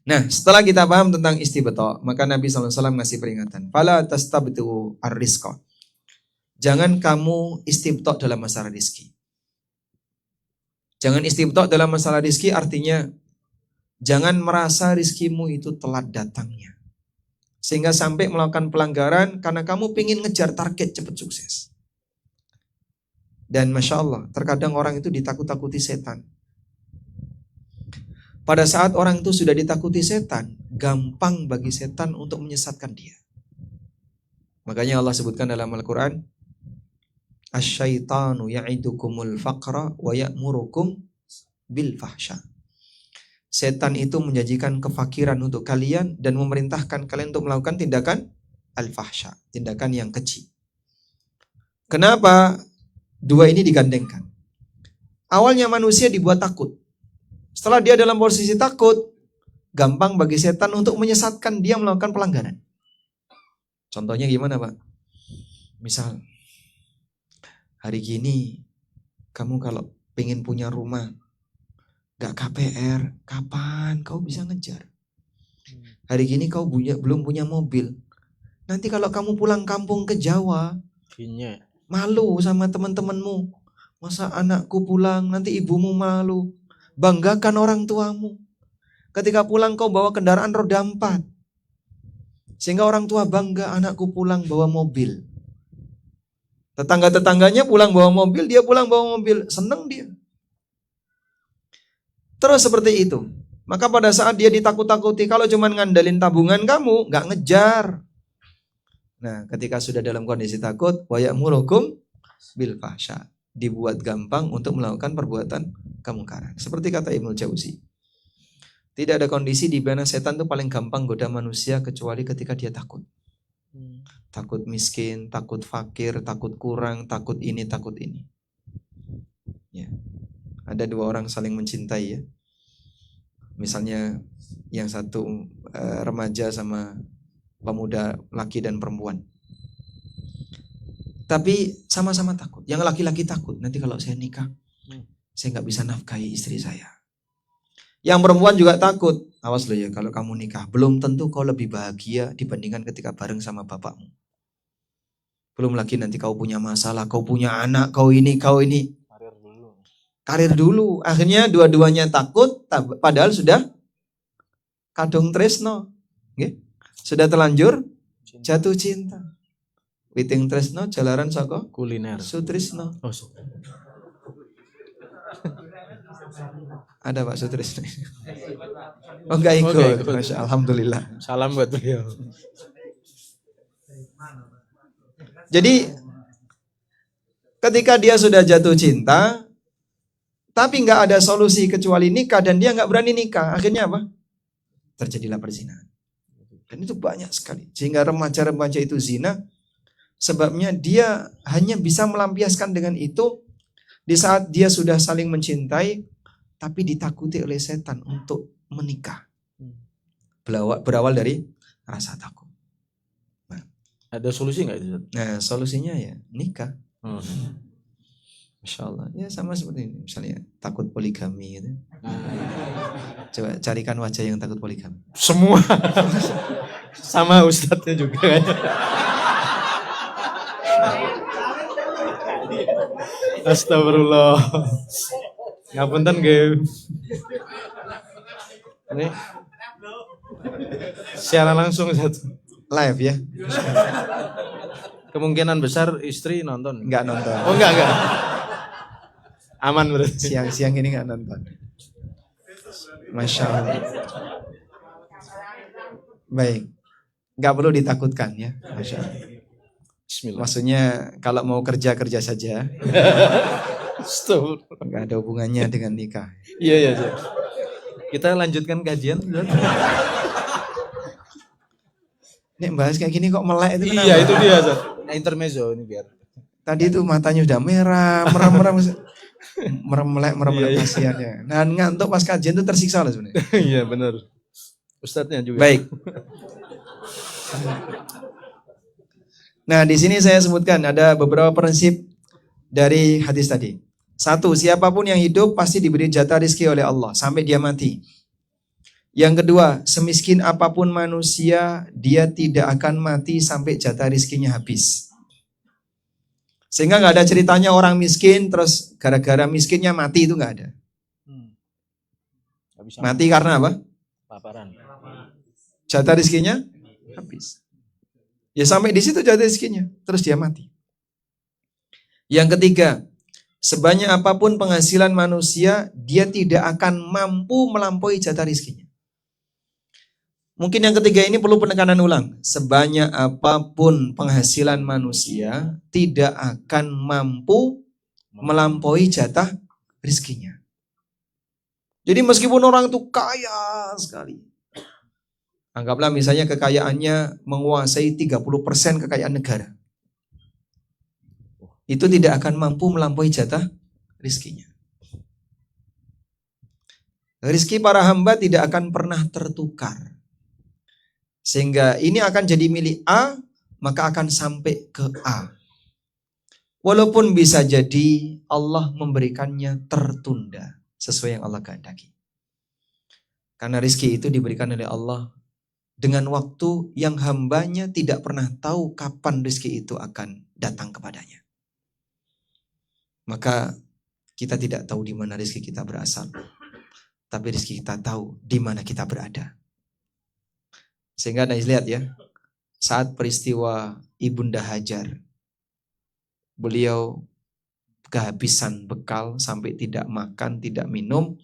Nah, setelah kita paham tentang istibto, maka Nabi SAW ngasih peringatan. Fala tastabtu ar-rizqa. Jangan kamu istibtok dalam masalah rizki. Jangan istibtok dalam masalah rizki artinya jangan merasa rizkimu itu telat datangnya. Sehingga sampai melakukan pelanggaran karena kamu ingin ngejar target cepat sukses. Dan Masya Allah, terkadang orang itu ditakut-takuti setan. Pada saat orang itu sudah ditakuti setan, gampang bagi setan untuk menyesatkan dia. Makanya Allah sebutkan dalam Al-Quran, Asyaitanu ya'idukumul faqra wa ya'murukum bil fahsya. Setan itu menjanjikan kefakiran untuk kalian dan memerintahkan kalian untuk melakukan tindakan al-fahsya, tindakan yang keji. Kenapa dua ini digandengkan? Awalnya manusia dibuat takut. Setelah dia dalam posisi takut, gampang bagi setan untuk menyesatkan dia melakukan pelanggaran. Contohnya gimana, Pak? Misal, hari gini kamu kalau pengen punya rumah, gak KPR, kapan kau bisa ngejar? Hari gini kau belum punya mobil. Nanti kalau kamu pulang kampung ke Jawa, malu sama teman-temanmu. Masa anakku pulang, nanti ibumu malu. Banggakan orang tuamu. Ketika pulang kau bawa kendaraan roda 4. Sehingga orang tua bangga anakku pulang bawa mobil. Tetangga-tetangganya pulang bawa mobil, dia pulang bawa mobil. Seneng dia. Terus seperti itu. Maka pada saat dia ditakut-takuti, kalau cuma ngandalin tabungan kamu, gak ngejar. Nah, ketika sudah dalam kondisi takut, wa ya'murukum bil fahsya. Dibuat gampang untuk melakukan perbuatan kemungkaran. Seperti kata Ibnu Jauzi. Tidak ada kondisi di mana setan itu paling gampang goda manusia kecuali ketika dia takut. Takut miskin, takut fakir, takut kurang, takut ini, takut ini. Ya. Ada dua orang saling mencintai ya. Misalnya yang satu remaja sama pemuda, laki dan perempuan. Tapi sama-sama takut. Yang laki-laki takut, nanti kalau saya nikah, saya gak bisa nafkahi istri saya. Yang perempuan juga takut. Awas loh ya, kalau kamu nikah, belum tentu kau lebih bahagia dibandingkan ketika bareng sama bapakmu. Belum lagi nanti kau punya masalah, kau punya anak, kau ini. Karir dulu. Akhirnya dua-duanya takut, padahal sudah kadung tresno. Sudah terlanjur jatuh cinta. Witing tresno jalaran saka kuliner Sutrisno. Ada Pak Sutrisno. Oh enggak ikut. Masya Alhamdulillah. Salam buat beliau. Jadi ketika dia sudah jatuh cinta, tapi nggak ada solusi kecuali nikah dan dia nggak berani nikah, akhirnya apa? Terjadilah perzinahan. Dan itu banyak sekali. Sehingga remaja-remaja itu zina. Sebabnya dia hanya bisa melampiaskan dengan itu di saat dia sudah saling mencintai, tapi ditakuti oleh setan untuk menikah. Berawal dari rasa takut. Nah, ada solusi nggak itu? Nah, solusinya ya nikah. Masya Allah. Ya sama seperti ini. Misalnya takut poligami gitu. Coba carikan wajah yang takut poligami. Semua. Sama ustadznya juga. Astagfirullah. Ngapunten nggih. Ini siaran langsung satu. Live ya. Kemungkinan besar istri nonton. Enggak nonton. Oh enggak. Aman berarti. Siang-siang ini enggak nonton. Masya Allah. Baik. Enggak perlu ditakutkan ya. Masya Allah. Bismillah. Maksudnya kalau mau kerja saja. Stop. Enggak ada hubungannya dengan nikah. Iya. Kita lanjutkan kajian. Nek bahas kayak gini kok melek itu kenapa? Iya itu dia. Nah, intermezzo ini biar. Tadi itu matanya udah merah, merem-melek kasihan ya. Nah ngantuk pas kajian itu tersiksa lah sebenarnya. Iya benar. Ustadznya juga. Baik. Nah di sini saya sebutkan ada beberapa prinsip dari hadis tadi. 1, siapapun yang hidup pasti diberi jatah rezeki oleh Allah sampai dia mati. Yang kedua, semiskin apapun manusia, dia tidak akan mati sampai jatah rezekinya habis. Sehingga nggak ada ceritanya orang miskin terus gara-gara miskinnya mati, itu nggak ada. Nggak bisa Mati karena apa? Laparan. Jatah rezekinya habis. Ya sampai di situ jatah rezekinya, terus dia mati. Yang ketiga, sebanyak apapun penghasilan manusia, dia tidak akan mampu melampaui jatah rezekinya. Mungkin yang ketiga ini perlu penekanan ulang. Sebanyak apapun penghasilan manusia, tidak akan mampu melampaui jatah rezekinya. Jadi meskipun orang itu kaya sekali, anggaplah misalnya kekayaannya menguasai 30% kekayaan negara, itu tidak akan mampu melampaui jatah rezekinya. Rezeki para hamba tidak akan pernah tertukar. Sehingga ini akan jadi milik A, maka akan sampai ke A. Walaupun bisa jadi Allah memberikannya tertunda sesuai yang Allah kehendaki. Karena rezeki itu diberikan oleh Allah dengan waktu yang hambanya tidak pernah tahu kapan rezeki itu akan datang kepadanya. Maka kita tidak tahu di mana rezeki kita berasal, tapi rezeki kita tahu di mana kita berada. Sehingga Anda lihat ya, saat peristiwa Ibunda Hajar, beliau kehabisan bekal sampai tidak makan, tidak minum,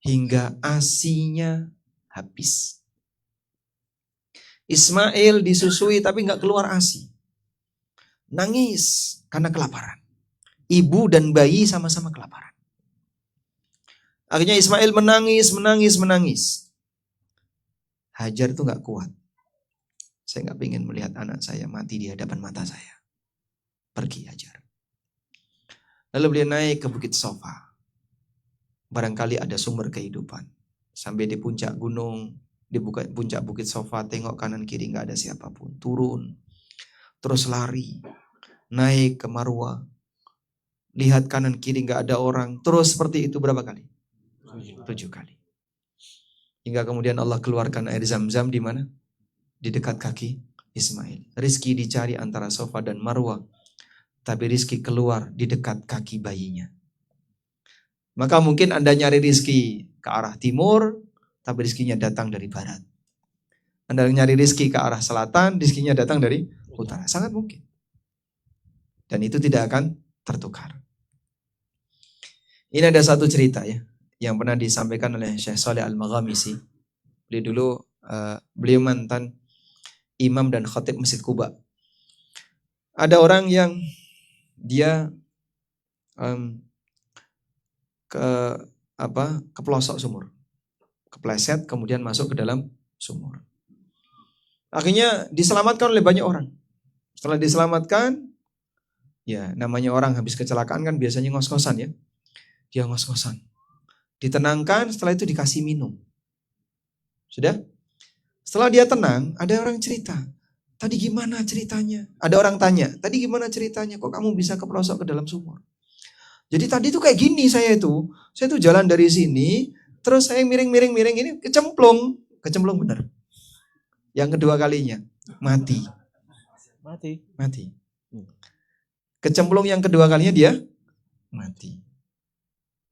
hingga asinya habis. Ismail disusui tapi nggak keluar asi. Nangis karena kelaparan. Ibu dan bayi sama-sama kelaparan. Akhirnya Ismail menangis. Hajar itu nggak kuat. Saya nggak ingin melihat anak saya mati di hadapan mata saya. Pergi Hajar. Lalu beliau naik ke Bukit Sofa. Barangkali ada sumber kehidupan. Sampai di puncak gunung, di puncak Bukit Sofa, tengok kanan kiri nggak ada siapapun. Turun, terus lari, naik ke Marwah. Lihat kanan kiri nggak ada orang. Terus seperti itu berapa kali? 7 kali. Hingga kemudian Allah keluarkan air Zam-Zam di mana? Di dekat kaki Ismail. Rizki dicari antara Sofa dan Marwah, tapi rizki keluar di dekat kaki bayinya. Maka mungkin Anda nyari rizki ke arah timur, tapi rizkinya datang dari barat. Anda nyari rizki ke arah selatan, rizkinya datang dari utara. Sangat mungkin. Dan itu tidak akan tertukar. Ini ada satu cerita ya, yang pernah disampaikan oleh Syekh Saleh Al-Maghamisi. Beliau mantan imam dan khatib Masjid Quba. Ada orang yang dia ke pelosok sumur, kepleset kemudian masuk ke dalam sumur. Akhirnya diselamatkan oleh banyak orang. Setelah diselamatkan, ya namanya orang habis kecelakaan kan biasanya ngos-ngosan ya. Dia ngos-ngosan. Ditenangkan, setelah itu dikasih minum. Sudah? Setelah dia tenang, ada orang cerita. Tadi gimana ceritanya? Ada orang tanya, tadi gimana ceritanya? Kok kamu bisa kepelosok ke dalam sumur? Jadi tadi tuh kayak gini saya tuh jalan dari sini, terus saya miring ini kecemplung bener. Yang kedua kalinya mati. Kecemplung yang kedua kalinya dia mati.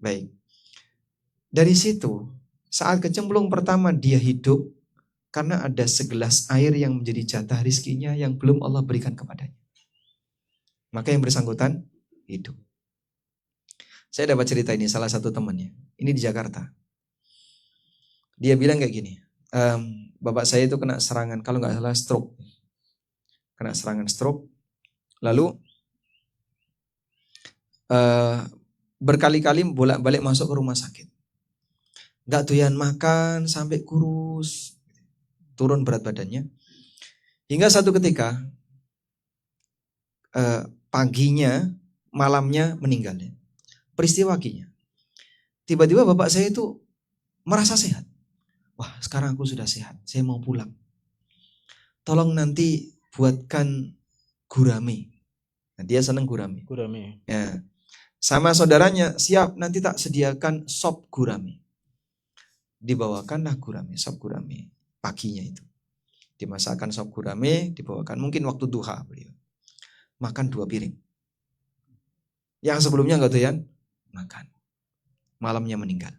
Baik. Dari situ, saat kecemplung pertama dia hidup karena ada segelas air yang menjadi jatah rizkinya yang belum Allah berikan kepadanya. Maka yang bersangkutan hidup. Saya dapat cerita ini salah satu temannya. Ini di Jakarta. Dia bilang kayak gini, bapak saya itu kena serangan, kalau nggak salah stroke. Kena serangan stroke. Lalu berkali-kali bolak-balik masuk ke rumah sakit. Nggak doyan makan sampai kurus. Turun berat badannya. Hingga satu ketika paginya, malamnya meninggal. Peristiwa paginya. Tiba-tiba bapak saya itu merasa sehat. Wah, sekarang aku sudah sehat. Saya mau pulang. Tolong nanti buatkan gurame. Nah, dia senang gurame. Ya. Sama saudaranya, siap nanti tak sediakan sop gurame. Dibawakanlah gurame, sop gurame. Paginya itu. Dimasakkan sop gurame, dibawakan. Mungkin waktu duha beliau. Makan 2 piring. Yang sebelumnya nggak doyan makan. Malamnya meninggal.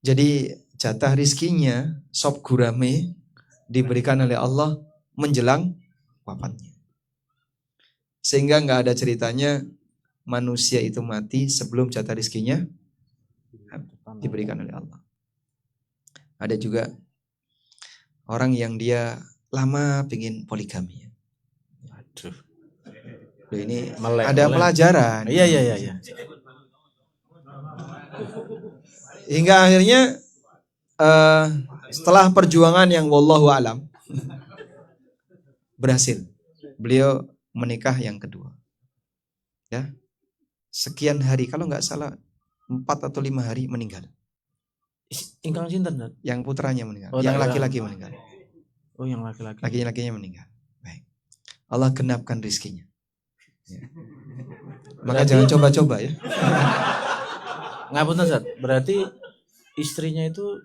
Jadi jatah rizkinya sop gurame diberikan oleh Allah menjelang wafatnya. Sehingga nggak ada ceritanya manusia itu mati sebelum jatah rizkinya diberikan oleh Allah. Ada juga orang yang dia lama pengen poligami. Aduh. Loh, ini Melek. pelajaran. Iya. Hingga akhirnya setelah perjuangan yang wallahu alam berhasil. Beliau menikah yang kedua. Ya. Sekian hari, kalau nggak salah 4 atau 5 hari meninggal. Ingkang sinten? Yang putranya meninggal. Oh, yang laki-laki meninggal. Oh, yang laki-laki. Laki-lakinya meninggal. Baik. Allah genapkan rizkinya. Ya. Maka jangan coba-coba ya. Ngapunten, Ustaz. Berarti istrinya itu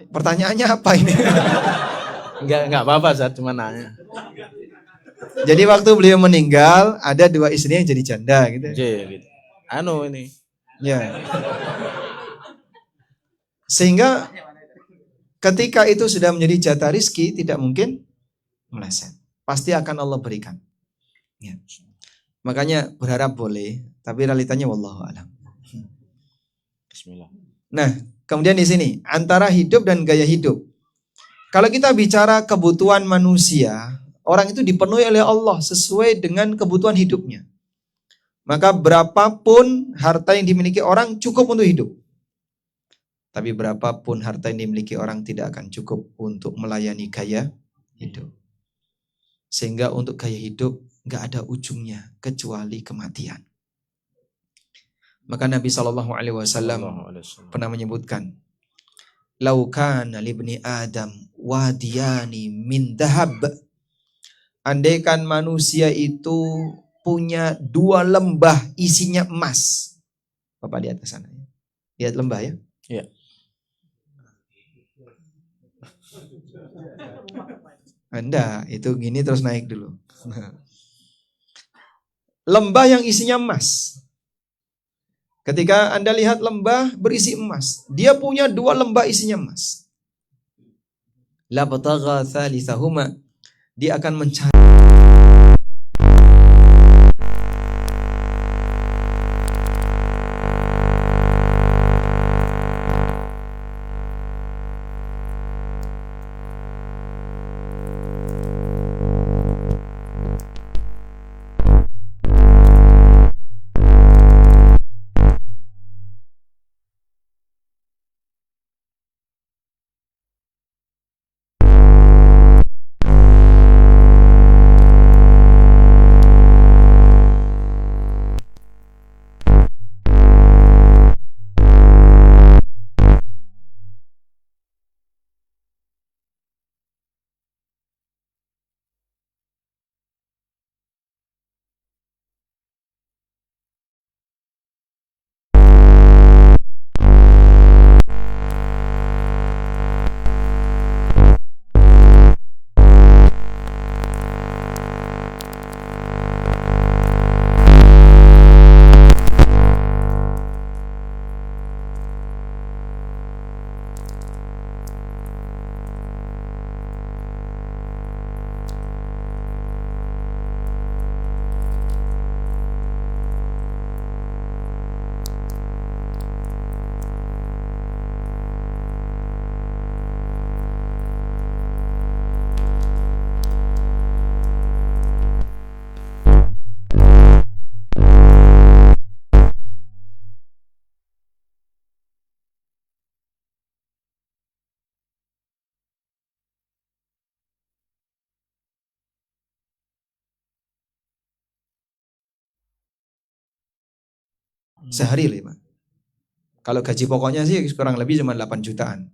Pertanyaannya apa ini? Enggak apa-apa, Ustaz, cuma nanya. Jadi waktu beliau meninggal ada 2 istrinya yang jadi janda gitu. Gitu. Ini. Ya. Sehingga ketika itu sudah menjadi jatah rizki tidak mungkin meleset. Pasti akan Allah berikan. Ya. Makanya berharap boleh, tapi realitanya wallahu alam. Bismillah. Nah, kemudian di sini antara hidup dan gaya hidup. Kalau kita bicara kebutuhan manusia, orang itu dipenuhi oleh Allah sesuai dengan kebutuhan hidupnya. Maka berapapun harta yang dimiliki orang cukup untuk hidup. Tapi berapapun harta yang dimiliki orang tidak akan cukup untuk melayani gaya hidup. Sehingga untuk gaya hidup gak ada ujungnya kecuali kematian. Maka Nabi SAW pernah menyebutkan, "Lau kana libni Adam wadiyani min dahab." Andaikan manusia itu punya 2 lembah isinya emas. Bapak lihat ke sana ya. Lihat lembah ya. Iya. Anda itu gini terus naik dulu. Lembah yang isinya emas. Ketika Anda lihat lembah berisi emas, dia punya 2 lembah isinya emas. La batagha thalithahuma, dia akan mencari sehari 5. Kalau gaji pokoknya sih kurang lebih cuma 8 jutaan.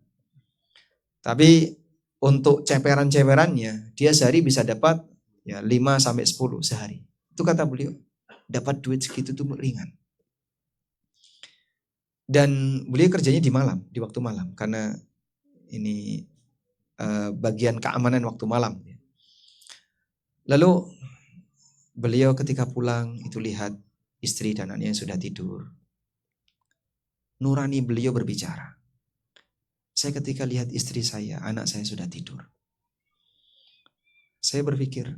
Tapi untuk ceperan-ceperannya dia sehari bisa dapat ya 5 sampai 10 sehari. Itu kata beliau, dapat duit segitu tuh ringan. Dan beliau kerjanya di malam, di waktu malam karena ini bagian keamanan waktu malam. Lalu beliau ketika pulang itu lihat istri dan anaknya yang sudah tidur. Nurani beliau berbicara. Saya ketika lihat istri saya, anak saya sudah tidur. Saya berpikir,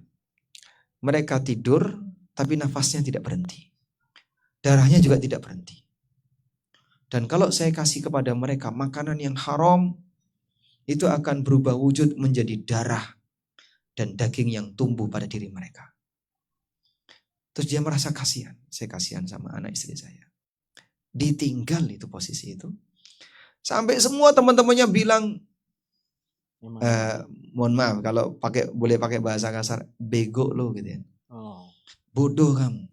mereka tidur tapi nafasnya tidak berhenti. Darahnya juga tidak berhenti. Dan kalau saya kasih kepada mereka makanan yang haram, itu akan berubah wujud menjadi darah dan daging yang tumbuh pada diri mereka. Terus dia merasa kasihan. Saya kasihan sama anak istri saya. Ditinggal itu posisi itu. Sampai semua teman-temannya bilang, mohon maaf kalau boleh pakai bahasa kasar, bego lo gitu ya. Bodoh kamu.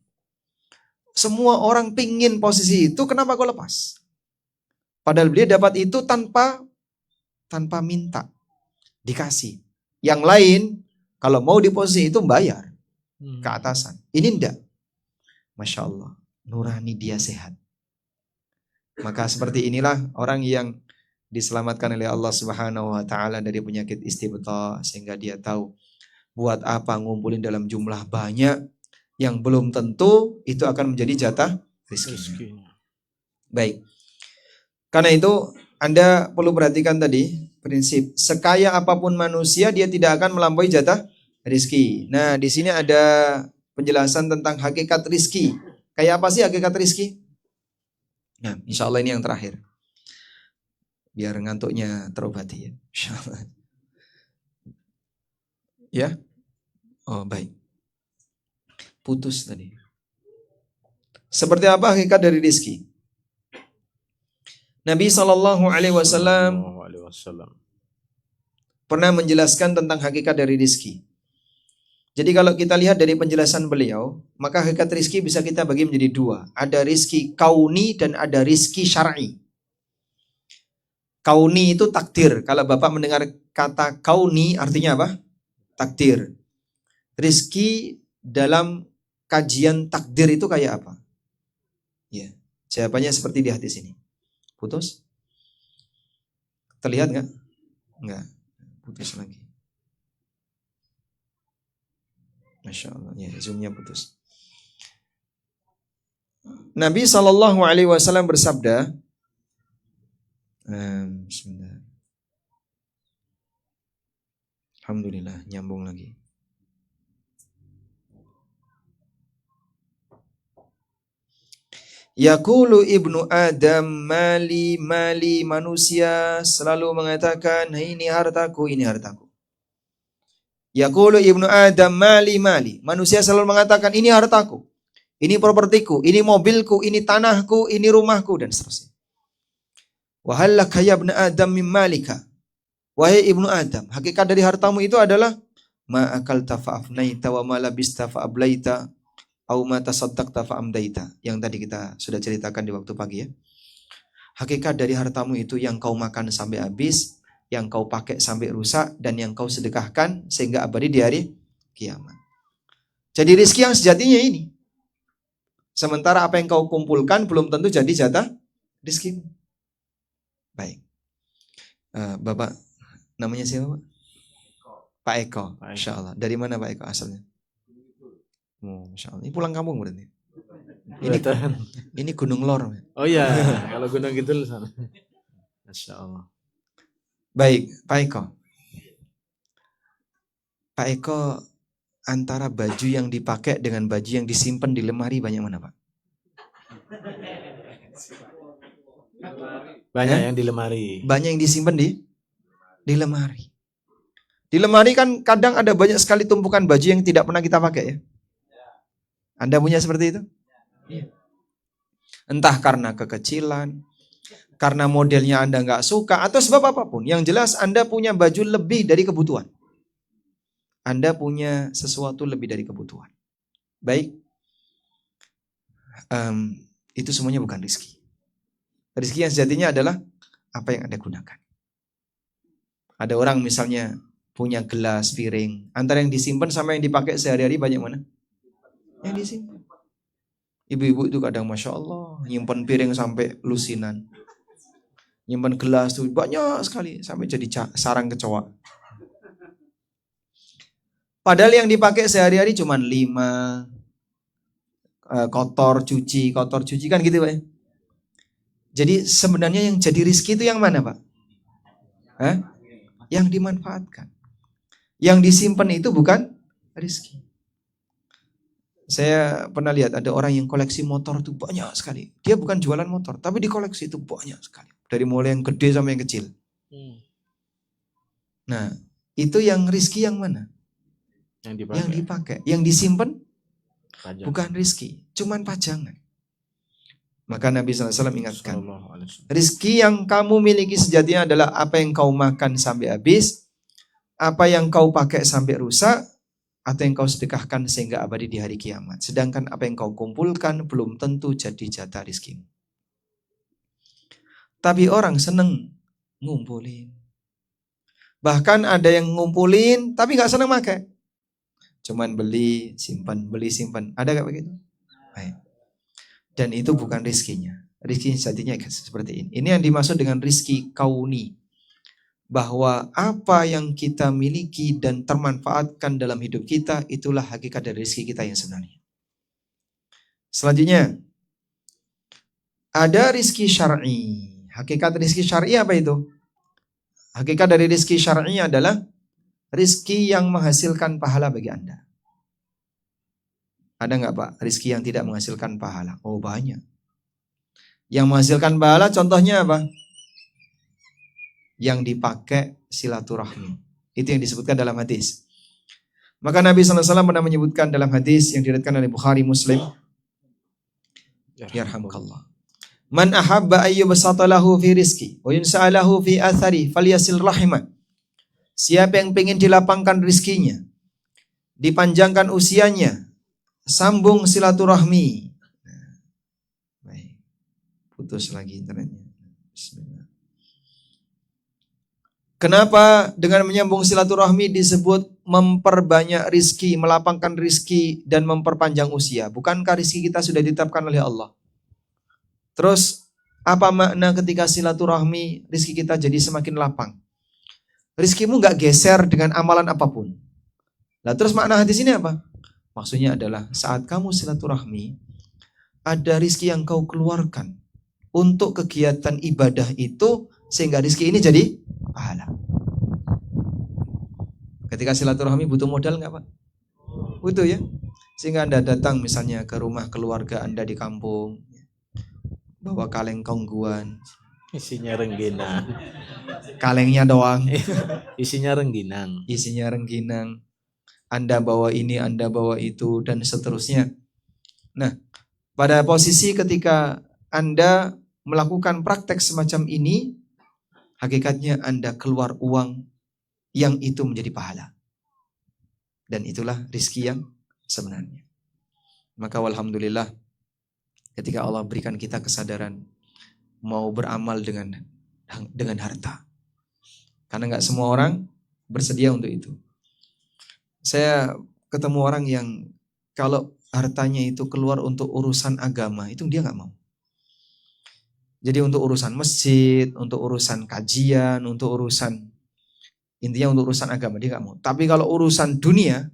Semua orang pingin posisi itu, kenapa kau lepas? Padahal dia dapat itu tanpa minta, dikasih. Yang lain kalau mau di posisi itu bayar ke atasan. Ini enggak. Masya Allah, nurani dia sehat. Maka seperti inilah orang yang diselamatkan oleh Allah Subhanahu wa taala dari penyakit istibta, sehingga dia tahu buat apa ngumpulin dalam jumlah banyak yang belum tentu itu akan menjadi jatah rezekinya. Baik. Karena itu Anda perlu perhatikan tadi prinsip sekaya apapun manusia dia tidak akan melampaui jatah rezeki. Nah, di sini ada penjelasan tentang hakikat rezeki. Kayak apa sih hakikat rezeki? Nah, insya Allah ini yang terakhir. Biar ngantuknya terobati ya. Insya Allah. Ya? Oh, baik. Putus tadi. Seperti apa hakikat dari rezeki? Nabi SAW pernah menjelaskan tentang hakikat dari rezeki. Jadi kalau kita lihat dari penjelasan beliau, maka hakikat rizki bisa kita bagi menjadi dua. Ada rizki kauni dan ada rizki syar'i. Kauni itu takdir. Kalau Bapak mendengar kata kauni artinya apa? Takdir. Rizki dalam kajian takdir itu kayak apa? Ya, jawabannya seperti di hadis ini. Putus? Terlihat nggak? Nggak. Putus lagi. Masya Allah, ya, zoomnya putus. Nabi SAW bersabda, bismillah. Alhamdulillah, nyambung lagi. Yaqulu ibnu Adam mali mali, manusia selalu mengatakan ini hartaku, ini hartaku. Yaqulu ibnu Adam mali mali, manusia selalu mengatakan ini hartaku, ini propertiku, ini mobilku, ini tanahku, ini rumahku, dan seterusnya. Wa hallaka ya ibnu Adam mim malika, wahai ibnu Adam, hakikat dari hartamu itu adalah ma akalta fa afnaita wa ma labista fa ablaita au ma tasaddaqta fa amdaita, yang tadi kita sudah ceritakan di waktu pagi ya. Hakikat dari hartamu itu yang kau makan sampai habis, yang kau pakai sampai rusak, dan yang kau sedekahkan sehingga abadi di hari kiamat. Jadi rezeki yang sejatinya ini. Sementara apa yang kau kumpulkan belum tentu jadi jatah rezeki. Baik. Bapak namanya siapa, Pak? Pak Eko. Masya Allah. Dari mana Pak Eko asalnya? Oh, Masya Allah. Ini pulang kampung berarti. Ini Gunung Lor. Oh iya, kalau Gunung Kidul sana. Masya Allah. Baik, Pak Eko. Pak Eko, antara baju yang dipakai dengan baju yang disimpan di lemari banyak mana, Pak? Banyak yang di lemari. Banyak yang disimpan di lemari. Di lemari kan kadang ada banyak sekali tumpukan baju yang tidak pernah kita pakai ya. Anda punya seperti itu? Entah karena kekecilan, karena modelnya Anda nggak suka, atau sebab apapun. Yang jelas Anda punya baju lebih dari kebutuhan. Anda punya sesuatu lebih dari kebutuhan. Baik. Itu semuanya bukan rezeki. Rezeki yang sejatinya adalah apa yang Anda gunakan. Ada orang misalnya punya gelas, piring. Antara yang disimpan sama yang dipakai sehari-hari banyak mana? Yang disimpan. Ibu-ibu itu kadang Masya Allah nyimpan piring sampai lusinan. Nyimpan gelas tuh banyak sekali sampai jadi sarang kecoa. Padahal yang dipakai sehari-hari cuma 5, kotor cuci kan gitu Pak ya. Jadi sebenarnya yang jadi rizki itu yang mana Pak? Hah? Yang dimanfaatkan. Yang disimpan itu bukan rizki. Saya pernah lihat ada orang yang koleksi motor itu banyak sekali. Dia bukan jualan motor, tapi di koleksi itu banyak sekali. Dari mulai yang gede sampai yang kecil. Nah, itu yang rizki yang mana? Yang dipakai. Yang disimpan bukan rizki, cuman pajangan. Maka Nabi SAW ingatkan, rizki yang kamu miliki sejatinya adalah apa yang kau makan sampai habis, apa yang kau pakai sampai rusak, atau yang kau sedekahkan sehingga abadi di hari kiamat. Sedangkan apa yang kau kumpulkan belum tentu jadi jatah rizkimu. Tapi orang seneng ngumpulin. Bahkan ada yang ngumpulin tapi gak seneng pakai. Cuman beli, simpan. Ada gak begitu? Baik. Dan itu bukan rizkinya. Rizki sejatinya seperti ini. Ini yang dimaksud dengan rizki kauni. Bahwa apa yang kita miliki dan termanfaatkan dalam hidup kita, itulah hakikat dari rizki kita yang sebenarnya. Selanjutnya, ada rizki syar'i. Hakikat rizki syar'i apa itu? Hakikat dari rizki syar'i adalah rizki yang menghasilkan pahala bagi Anda. Ada nggak Pak rizki yang tidak menghasilkan pahala? Oh banyak. Yang menghasilkan pahala contohnya apa? Yang dipakai silaturahmi. Itu yang disebutkan dalam hadis. Maka Nabi SAW pernah menyebutkan dalam hadis yang diriwayatkan oleh Bukhari Muslim. Yarhamukallah. Man ahabba ayyubsata lahu fi rizki wa yunsa'alahu fi athari falyasil rahimah. Siapa yang ingin dilapangkan rizkinya, dipanjangkan usianya, sambung silaturahmi. Baik. Putus lagi internetnya. Bismillah. Kenapa dengan menyambung silaturahmi disebut memperbanyak rizki, melapangkan rizki dan memperpanjang usia? Bukankah rizki kita sudah ditetapkan oleh Allah? Terus apa makna ketika silaturahmi rizki kita jadi semakin lapang? Rizkimu gak geser dengan amalan apapun. Nah terus makna hadis ini apa? Maksudnya adalah saat kamu silaturahmi, ada rizki yang kau keluarkan untuk kegiatan ibadah itu, sehingga rizki ini jadi pahala. Ketika silaturahmi butuh modal nggak Pak? Butuh ya. Sehingga Anda datang misalnya ke rumah keluarga Anda di kampung, bawa kaleng kongguan, isinya rengginang. Kalengnya doang. Isinya rengginang. Anda bawa ini, Anda bawa itu, dan seterusnya. Nah, pada posisi ketika Anda melakukan praktek semacam ini, hakikatnya Anda keluar uang yang itu menjadi pahala. Dan itulah rizki yang sebenarnya. Maka walhamdulillah, ketika Allah berikan kita kesadaran mau beramal dengan harta. Karena nggak semua orang bersedia untuk itu. Saya ketemu orang yang kalau hartanya itu keluar untuk urusan agama, itu dia nggak mau. Jadi untuk urusan masjid, untuk urusan kajian, untuk urusan, intinya untuk urusan agama dia nggak mau. Tapi kalau urusan dunia,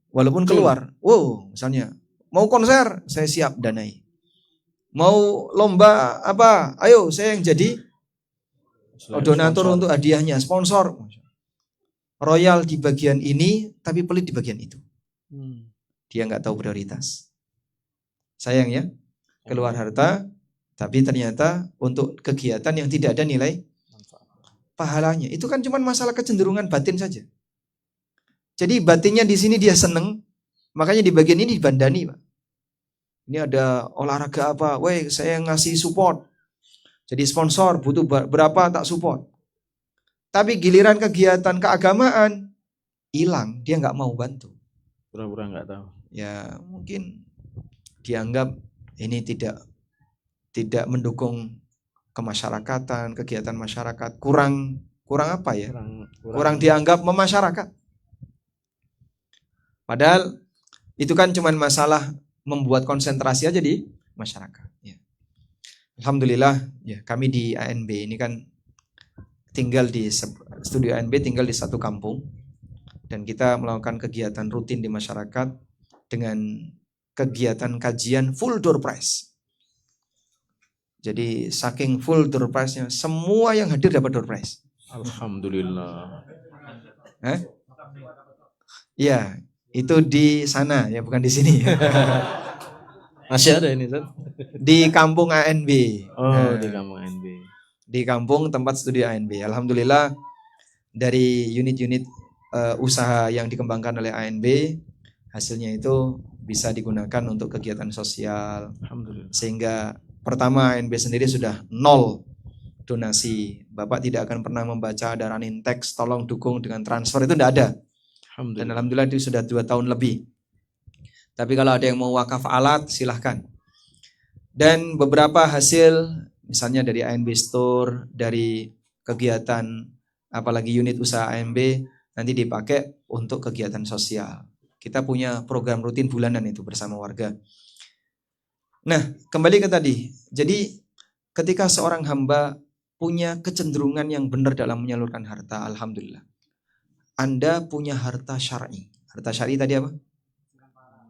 walaupun keluar, wow, misalnya mau konser, saya siap danai. Mau lomba apa? Ayo saya yang jadi donatur untuk hadiahnya, sponsor. Royal di bagian ini, tapi pelit di bagian itu. Dia nggak tahu prioritas. Sayang ya, keluar harta, tapi ternyata untuk kegiatan yang tidak ada nilai pahalanya. Itu kan cuma masalah kecenderungan batin saja. Jadi batinnya di sini dia seneng, makanya di bagian ini dibandani, Pak. Ini ada olahraga apa? Weh, saya ngasih support. Jadi sponsor butuh berapa tak support. Tapi giliran kegiatan keagamaan hilang, dia nggak mau bantu. Pura-pura nggak tahu. Ya mungkin dianggap ini tidak mendukung kemasyarakatan, kegiatan masyarakat, kurang apa ya? Kurang dianggap memasyarakat. Padahal itu kan cuma masalah membuat konsentrasi aja di masyarakat. Ya. Alhamdulillah, ya kami di ANB ini kan tinggal di studio ANB tinggal di satu kampung Dan kita melakukan kegiatan rutin di masyarakat dengan kegiatan kajian full door prize. Jadi saking full door prize-nya, semua yang hadir dapat door prize. Alhamdulillah. Iya, itu di sana ya, bukan di sini. Masih ada ini, Ustaz? Di kampung ANB. Oh, di kampung ANB. Di kampung tempat studi ANB. Alhamdulillah dari unit-unit usaha yang dikembangkan oleh ANB, hasilnya itu bisa digunakan untuk kegiatan sosial. Alhamdulillah. Sehingga pertama ANB sendiri sudah 0 donasi. Bapak tidak akan pernah membaca ada running text, tolong dukung dengan transfer, itu tidak ada. Dan alhamdulillah itu sudah 2 tahun lebih. Tapi kalau ada yang mau wakaf alat, silahkan. Dan beberapa hasil, misalnya dari ANB Store, dari kegiatan, apalagi unit usaha ANB, nanti dipakai untuk kegiatan sosial. Kita punya program rutin bulanan itu bersama warga. Nah, kembali ke tadi. Jadi, ketika seorang hamba punya kecenderungan yang benar dalam menyalurkan harta, alhamdulillah. Anda punya harta syar'i. Harta syar'i tadi apa?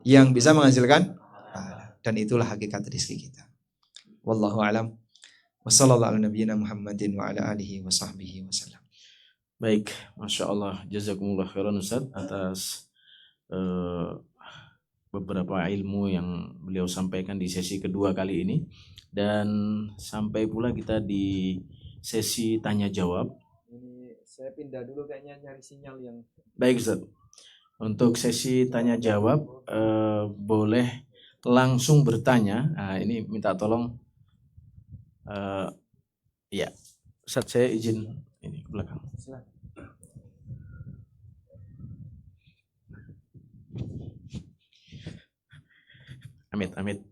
Yang bisa menghasilkan pahala. Dan itulah hakikat rezeki kita. Wallahu a'lam. Wassallallahu ala nabiyyina Muhammadin wa ala alihi wa sahbihi wasallam. Baik, Masya Allah. Jazakumullah khairan Ustaz atas beberapa ilmu yang beliau sampaikan di sesi kedua kali ini. Dan sampai pula kita di sesi tanya jawab. Ini saya pindah dulu kayaknya nyari sinyal yang. Baik Ustaz. Untuk sesi tanya jawab boleh langsung bertanya. Nah, ini minta tolong. Ya, Ustaz saya izin ini ke belakang. Silakan. Amit.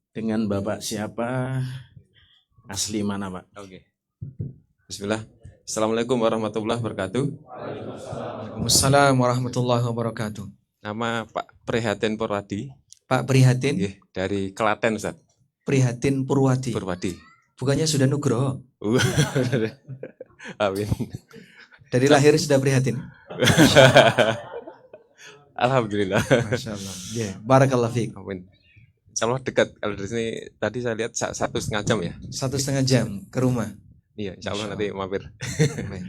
Dengan Bapak siapa? Asli mana, Pak? Oke. Bismillah. Assalamualaikum warahmatullahi wabarakatuh. Waalaikumsalam warahmatullahi wabarakatuh. Nama Pak Prihatin Purwadi. Pak Prihatin? Nggih, dari Klaten, Ustaz. Prihatin Purwadi. Purwadi. Bukannya sudah Nugroho? Amin. Dari lahir sudah prihatin. Alhamdulillah. Masya Allah. Yeah. Barakallah fiik. Amin. Insyaallah dekat. Kalau dari sini tadi saya lihat 1,5 jam ya. 1,5 jam ke rumah. Iya, insyaallah nanti mampir. Baik.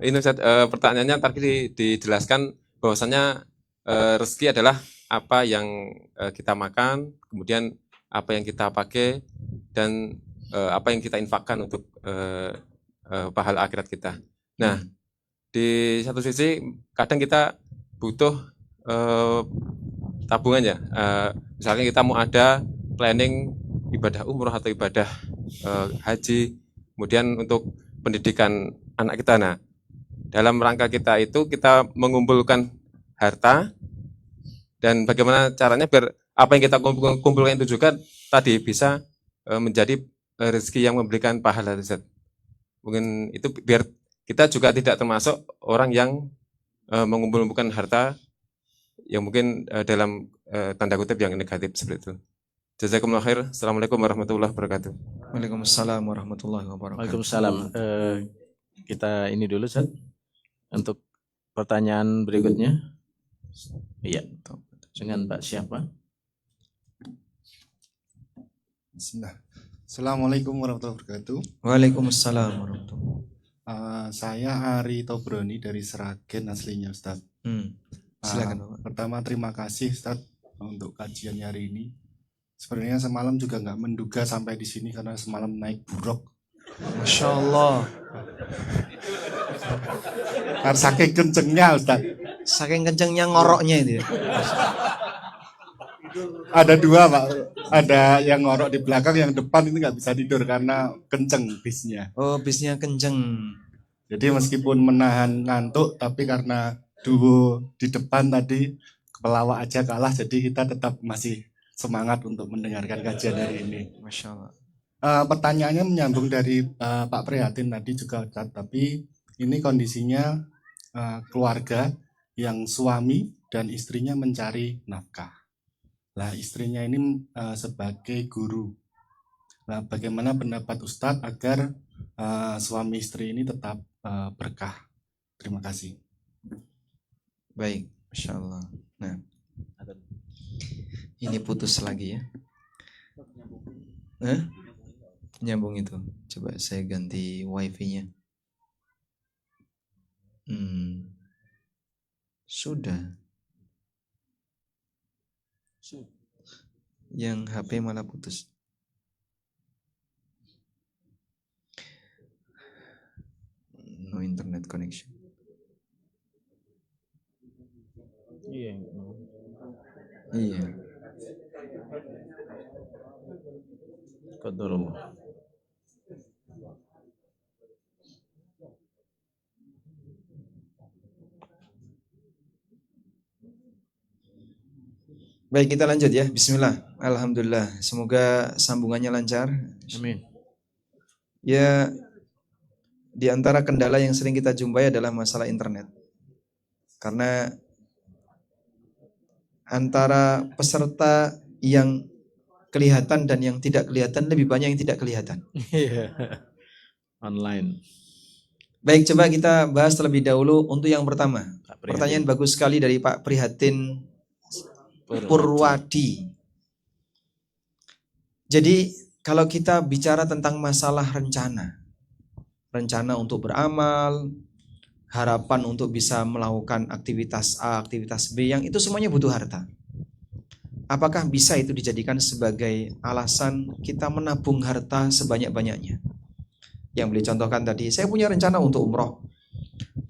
Ini Ustaz, pertanyaannya tadi dijelaskan bahwasanya rezeki adalah apa yang kita makan, kemudian apa yang kita pakai, dan apa yang kita infakkan untuk pahala akhirat kita. Nah, di satu sisi kadang kita butuh tabungan ya. Misalnya kita mau ada planning ibadah umroh atau ibadah haji, kemudian untuk pendidikan anak kita. Nah, dalam rangka kita itu kita mengumpulkan harta, dan bagaimana caranya biar apa yang kita kumpulkan itu juga tadi bisa menjadi rezeki yang memberikan pahala. Mungkin itu biar kita juga tidak termasuk orang yang mengumpulkan harta yang mungkin dalam tanda kutip yang negatif seperti itu. Jazakumullah khair. Assalamualaikum warahmatullahi wabarakatuh. Waalaikumsalam warahmatullahi wabarakatuh. Waalaikumsalam. Kita ini dulu, Ustaz. Untuk pertanyaan berikutnya. Iya. Dengan Pak siapa? Bismillah. Assalamualaikum warahmatullahi wabarakatuh. Waalaikumsalam warahmatullahi wabarakatuh. Saya Ari Tobroni dari Seragen aslinya, Ustaz. Silakan Bapak. Pertama terima kasih Ustaz untuk kajian hari ini. Sebenarnya semalam juga nggak menduga sampai di sini karena semalam naik buruk. Masya Allah. Karena saking kencengnya Ustaz. Saking kencengnya ngoroknya itu ya. Ada dua Pak. Ada yang ngorok di belakang, yang depan itu nggak bisa tidur karena kenceng bisnya. Oh, bisnya kenceng. Jadi meskipun menahan ngantuk, tapi karena duo di depan tadi pelawak aja kalah, jadi kita tetap masih semangat untuk mendengarkan kajian hari ini. Masya Allah. Pertanyaannya menyambung dari Pak Prihatin tadi juga, tapi ini kondisinya keluarga yang suami dan istrinya mencari nafkah. Nah, istrinya ini sebagai guru. Nah, bagaimana pendapat Ustadz agar suami istri ini tetap berkah? Terima kasih. Baik, Masya Allah. Nah, ini putus lagi ya. Nyambung itu. Coba saya ganti wifi-nya. Sudah. Yang HP malah putus. No internet connection. Iya. Qadarullah. Baik, kita lanjut ya. Bismillah. Alhamdulillah. Semoga sambungannya lancar. Amin. Ya, di antara kendala yang sering kita jumpai adalah masalah internet. Karena antara peserta yang kelihatan dan yang tidak kelihatan, lebih banyak yang tidak kelihatan. Online. Baik, coba kita bahas terlebih dahulu untuk yang pertama. Pertanyaan bagus sekali dari Pak Prihatin Purwadi. Jadi kalau kita bicara tentang masalah rencana untuk beramal, harapan untuk bisa melakukan aktivitas A, aktivitas B, yang itu semuanya butuh harta. Apakah bisa itu dijadikan sebagai alasan kita menabung harta sebanyak-banyaknya? Yang beliau contohkan tadi, saya punya rencana untuk umroh.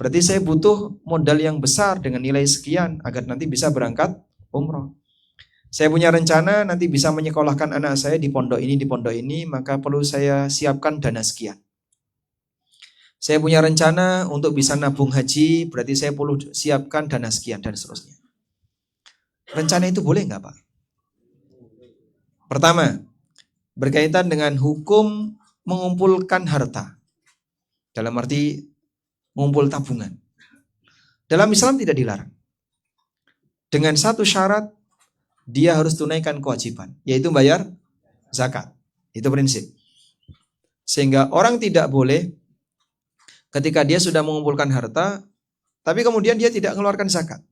Berarti saya butuh modal yang besar dengan nilai sekian agar nanti bisa berangkat umroh. Saya punya rencana nanti bisa menyekolahkan anak saya di pondok ini, maka perlu saya siapkan dana sekian. Saya punya rencana untuk bisa nabung haji, berarti saya perlu siapkan dana sekian dan seterusnya. Rencana itu boleh nggak, Pak? Pertama, berkaitan dengan hukum mengumpulkan harta. Dalam arti mengumpul tabungan. Dalam Islam tidak dilarang. Dengan satu syarat, dia harus tunaikan kewajiban, yaitu bayar zakat. Itu prinsip. Sehingga orang tidak boleh ketika dia sudah mengumpulkan harta, tapi kemudian dia tidak mengeluarkan zakat.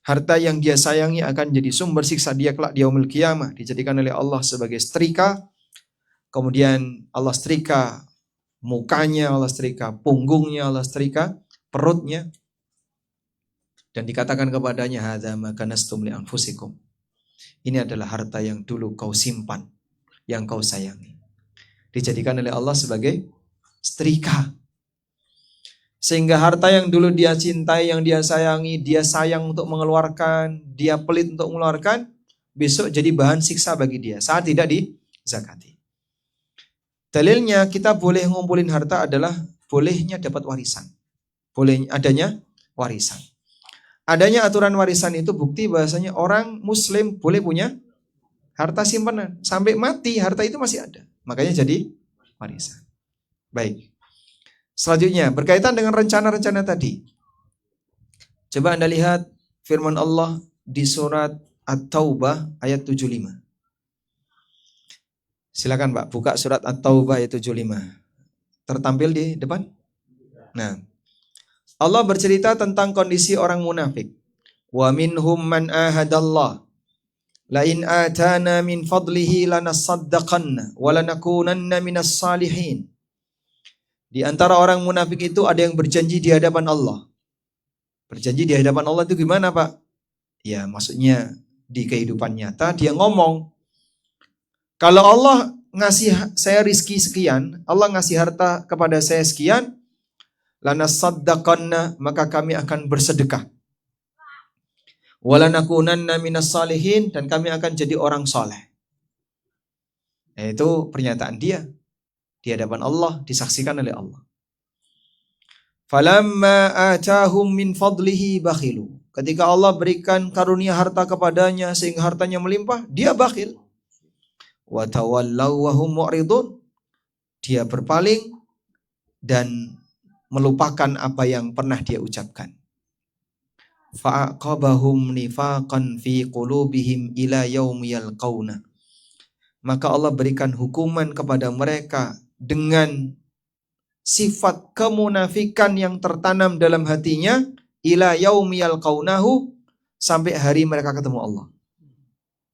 Harta yang dia sayangi akan jadi sumber siksa dia kelak di yaumil qiyamah, dijadikan oleh Allah sebagai setrika. Kemudian Allah setrika mukanya, Allah setrika punggungnya, Allah setrika perutnya. Dan dikatakan kepadanya, hadza ma kanastum li anfusikum. Ini adalah harta yang dulu kau simpan, yang kau sayangi. Dijadikan oleh Allah sebagai setrika. Sehingga harta yang dulu dia cintai, yang dia sayangi, dia sayang untuk mengeluarkan, dia pelit untuk mengeluarkan, besok jadi bahan siksa bagi dia saat tidak dizakati. Dalilnya kita boleh ngumpulin harta adalah bolehnya dapat warisan. Boleh adanya warisan. Adanya aturan warisan itu bukti bahasanya orang muslim boleh punya harta simpanan. Sampai mati harta itu masih ada. Makanya jadi warisan. Baik. Selanjutnya berkaitan dengan rencana-rencana tadi. Coba Anda lihat firman Allah di surat At-Taubah ayat 75. Silakan Pak buka surat At-Taubah ayat 75. Tertampil di depan? Nah, Allah bercerita tentang kondisi orang munafik. Wa minhum man ahadallah la in atana min fadlihi lanasaddaqanna wa lanakunanna minas salihin. Di antara orang munafik itu ada yang berjanji di hadapan Allah. Berjanji di hadapan Allah itu gimana, Pak? Ya, maksudnya di kehidupan nyata dia ngomong, kalau Allah ngasih saya rizki sekian, Allah ngasih harta kepada saya sekian, lanasaddaqanna, maka kami akan bersedekah. Walanakunanna minas salihin, dan kami akan jadi orang soleh. Itu pernyataan dia di hadapan Allah, disaksikan oleh Allah. Falamma atahum min fadlihi bakhilu. Ketika Allah berikan karunia harta kepadanya sehingga hartanya melimpah, dia bakhil. Wa tawallaw wa hum mu'ridun. Dia berpaling dan melupakan apa yang pernah dia ucapkan. Fa'aqabahum nifaqan fi qulubihim ila yaumi yalqauna. Maka Allah berikan hukuman kepada mereka dengan sifat kemunafikan yang tertanam dalam hatinya ila yaumi yalqaunahu, sampai hari mereka ketemu Allah.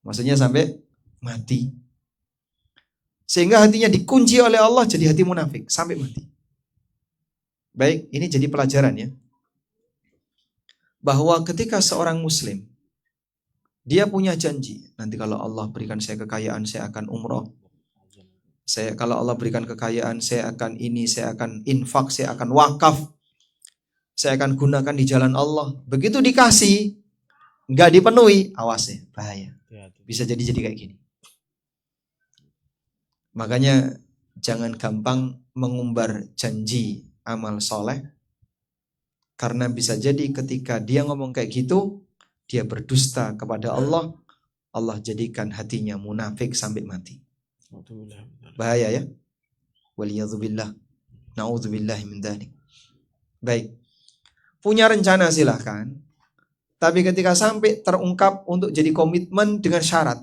Maksudnya sampai mati. Sehingga hatinya dikunci oleh Allah jadi hati munafik sampai mati. Baik, ini jadi pelajaran ya. Bahwa ketika seorang muslim dia punya janji, nanti kalau Allah berikan saya kekayaan saya akan umroh. Kalau Allah berikan kekayaan saya akan ini, saya akan infak, saya akan wakaf. Saya akan gunakan di jalan Allah. Begitu dikasih nggak dipenuhi, awas ya, bahaya. Bisa jadi kayak gini. Makanya jangan gampang mengumbar janji amal soleh, karena bisa jadi ketika dia ngomong kayak gitu, dia berdusta kepada Allah, Allah jadikan hatinya munafik sampai mati. Bahaya ya. Waliyadzubillah. Na'udzubillahi min dzalik. Baik. Punya rencana silahkan, tapi ketika sampai terungkap untuk jadi komitmen dengan syarat,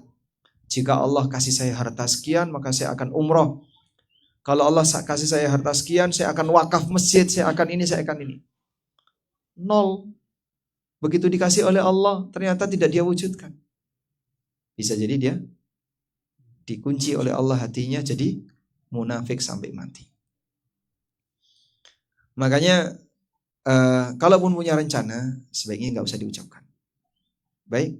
jika Allah kasih saya harta sekian maka saya akan umroh. Kalau Allah kasih saya harta sekian saya akan wakaf masjid, saya akan ini, saya akan ini. Nol. Begitu dikasih oleh Allah ternyata tidak dia wujudkan. Bisa jadi dia dikunci oleh Allah hatinya jadi munafik sampai mati. Makanya kalaupun punya rencana sebaiknya nggak usah diucapkan. Baik.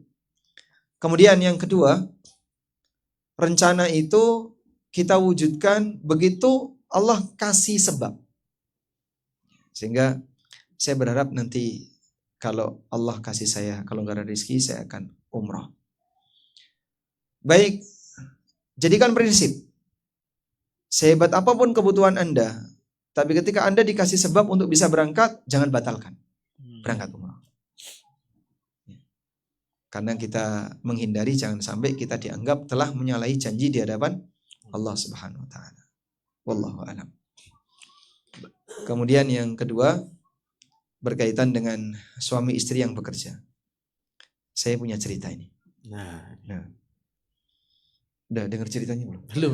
Kemudian yang kedua, rencana itu kita wujudkan begitu Allah kasih sebab. Sehingga saya berharap nanti kalau Allah kasih saya, kalau nggak ada rezeki saya akan umroh. Baik, jadikan prinsip. Sehebat apapun kebutuhan Anda, tapi ketika Anda dikasih sebab untuk bisa berangkat, jangan batalkan berangkat umroh. Karena kita menghindari jangan sampai kita dianggap telah menyalahi janji di hadapan Allah Subhanahu wa taala. Wallahu a'lam. Kemudian yang kedua berkaitan dengan suami istri yang bekerja. Saya punya cerita ini. Nah. Udah dengar ceritanya belum? Belum.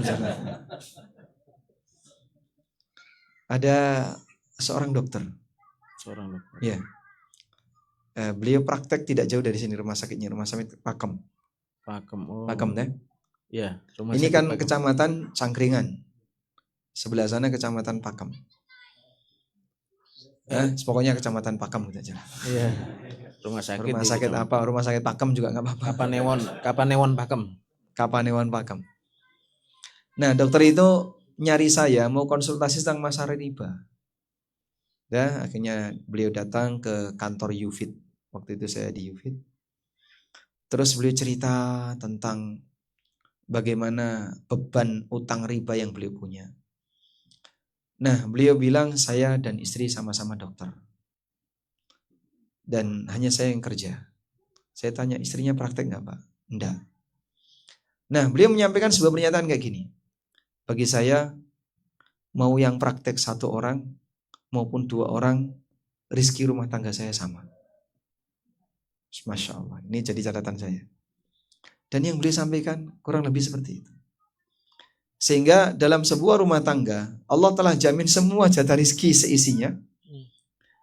Ada seorang dokter. Iya. Beliau praktek tidak jauh dari sini rumah sakitnya, rumah sakit Pakem. Pakem deh. Iya. Ini kan Pakem. Kecamatan Cangkringan. Sebelah sana kecamatan Pakem. Pokoknya kecamatan Pakem gitu aja. Iya. Rumah sakit apa? Rumah sakit Pakem juga nggak apa-apa. Kapanewon Pakem. Kapanewon Pakem. Nah, dokter itu nyari saya mau konsultasi tentang masalah riba. Ya, akhirnya beliau datang ke kantor Yufid. Waktu itu saya di Yufid. Terus beliau cerita tentang bagaimana beban utang riba yang beliau punya. Nah, beliau bilang saya dan istri sama-sama dokter. Dan hanya saya yang kerja. Saya tanya istrinya praktek nggak Pak? Enggak. Nah, beliau menyampaikan sebuah pernyataan kayak gini. Bagi saya, mau yang praktek 1 orang maupun 2 orang, rizki rumah tangga saya sama. Masya Allah, ini jadi catatan saya. Dan yang beliau sampaikan kurang lebih seperti itu. Sehingga dalam sebuah rumah tangga, Allah telah jamin semua jatah rizki seisinya.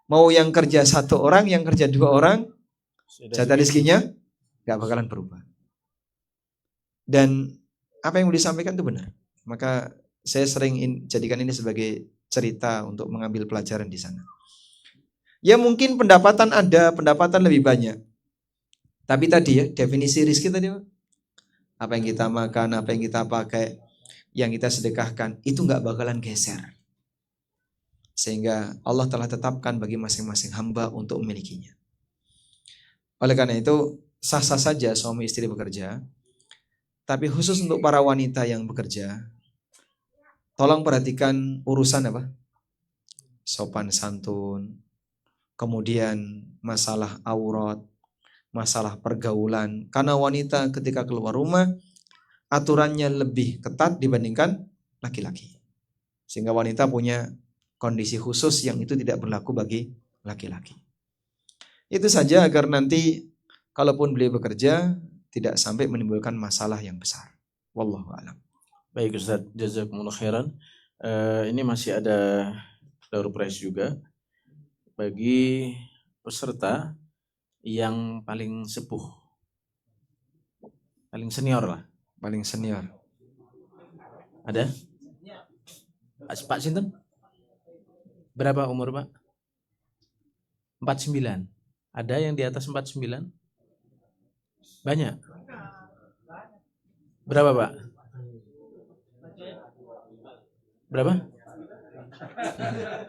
Mau yang kerja 1 orang, yang kerja 2 orang, jatah rizkinya gak bakalan berubah. Dan apa yang beliau sampaikan itu benar. Maka saya sering jadikan ini sebagai cerita untuk mengambil pelajaran di sana. Ya mungkin pendapatan ada, pendapatan lebih banyak. Tapi tadi ya, definisi rizki tadi apa yang kita makan, apa yang kita pakai, yang kita sedekahkan, itu gak bakalan geser. Sehingga Allah telah tetapkan bagi masing-masing hamba untuk memilikinya. Oleh karena itu, sah-sah saja suami istri bekerja. Tapi khusus untuk para wanita yang bekerja, tolong perhatikan urusan apa? Sopan santun, kemudian masalah aurat, masalah pergaulan. Karena wanita ketika keluar rumah, aturannya lebih ketat dibandingkan laki-laki. Sehingga wanita punya kondisi khusus yang itu tidak berlaku bagi laki-laki. Itu saja agar nanti kalaupun beliau bekerja, tidak sampai menimbulkan masalah yang besar. Wallahu a'lam. Baik Ustaz, jazakumullah khairan. Ini masih ada door prize juga bagi peserta yang paling sepuh, paling senior lah. Paling senior. Ada? Pak Sinten? Berapa umur Pak? 49. Ada yang di atas 49? Banyak. Berapa Pak? Berapa?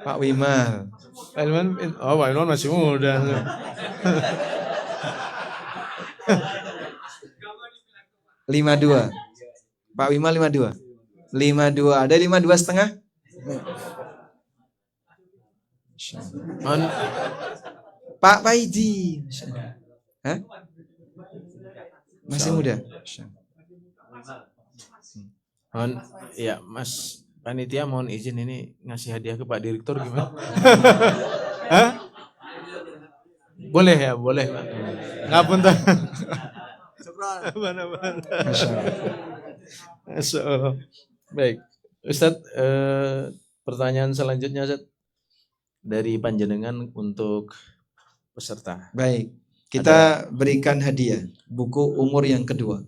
Pak Wimal. Pak Ilman, oh Pak Ilman masih muda. 52. Pak Wimal 52. 52. Ada 52,5? Pak Paidi. Hah? Masih muda. Mohon, ya Mas Panitia mohon izin ini ngasih hadiah ke Pak Direktur gimana? Hah? Boleh ya, boleh Pak. Ngapunten. Masya Allah. Baik, Ustadz, pertanyaan selanjutnya Ustadz dari panjenengan untuk peserta. Baik, kita berikan hadiah buku umur yang kedua.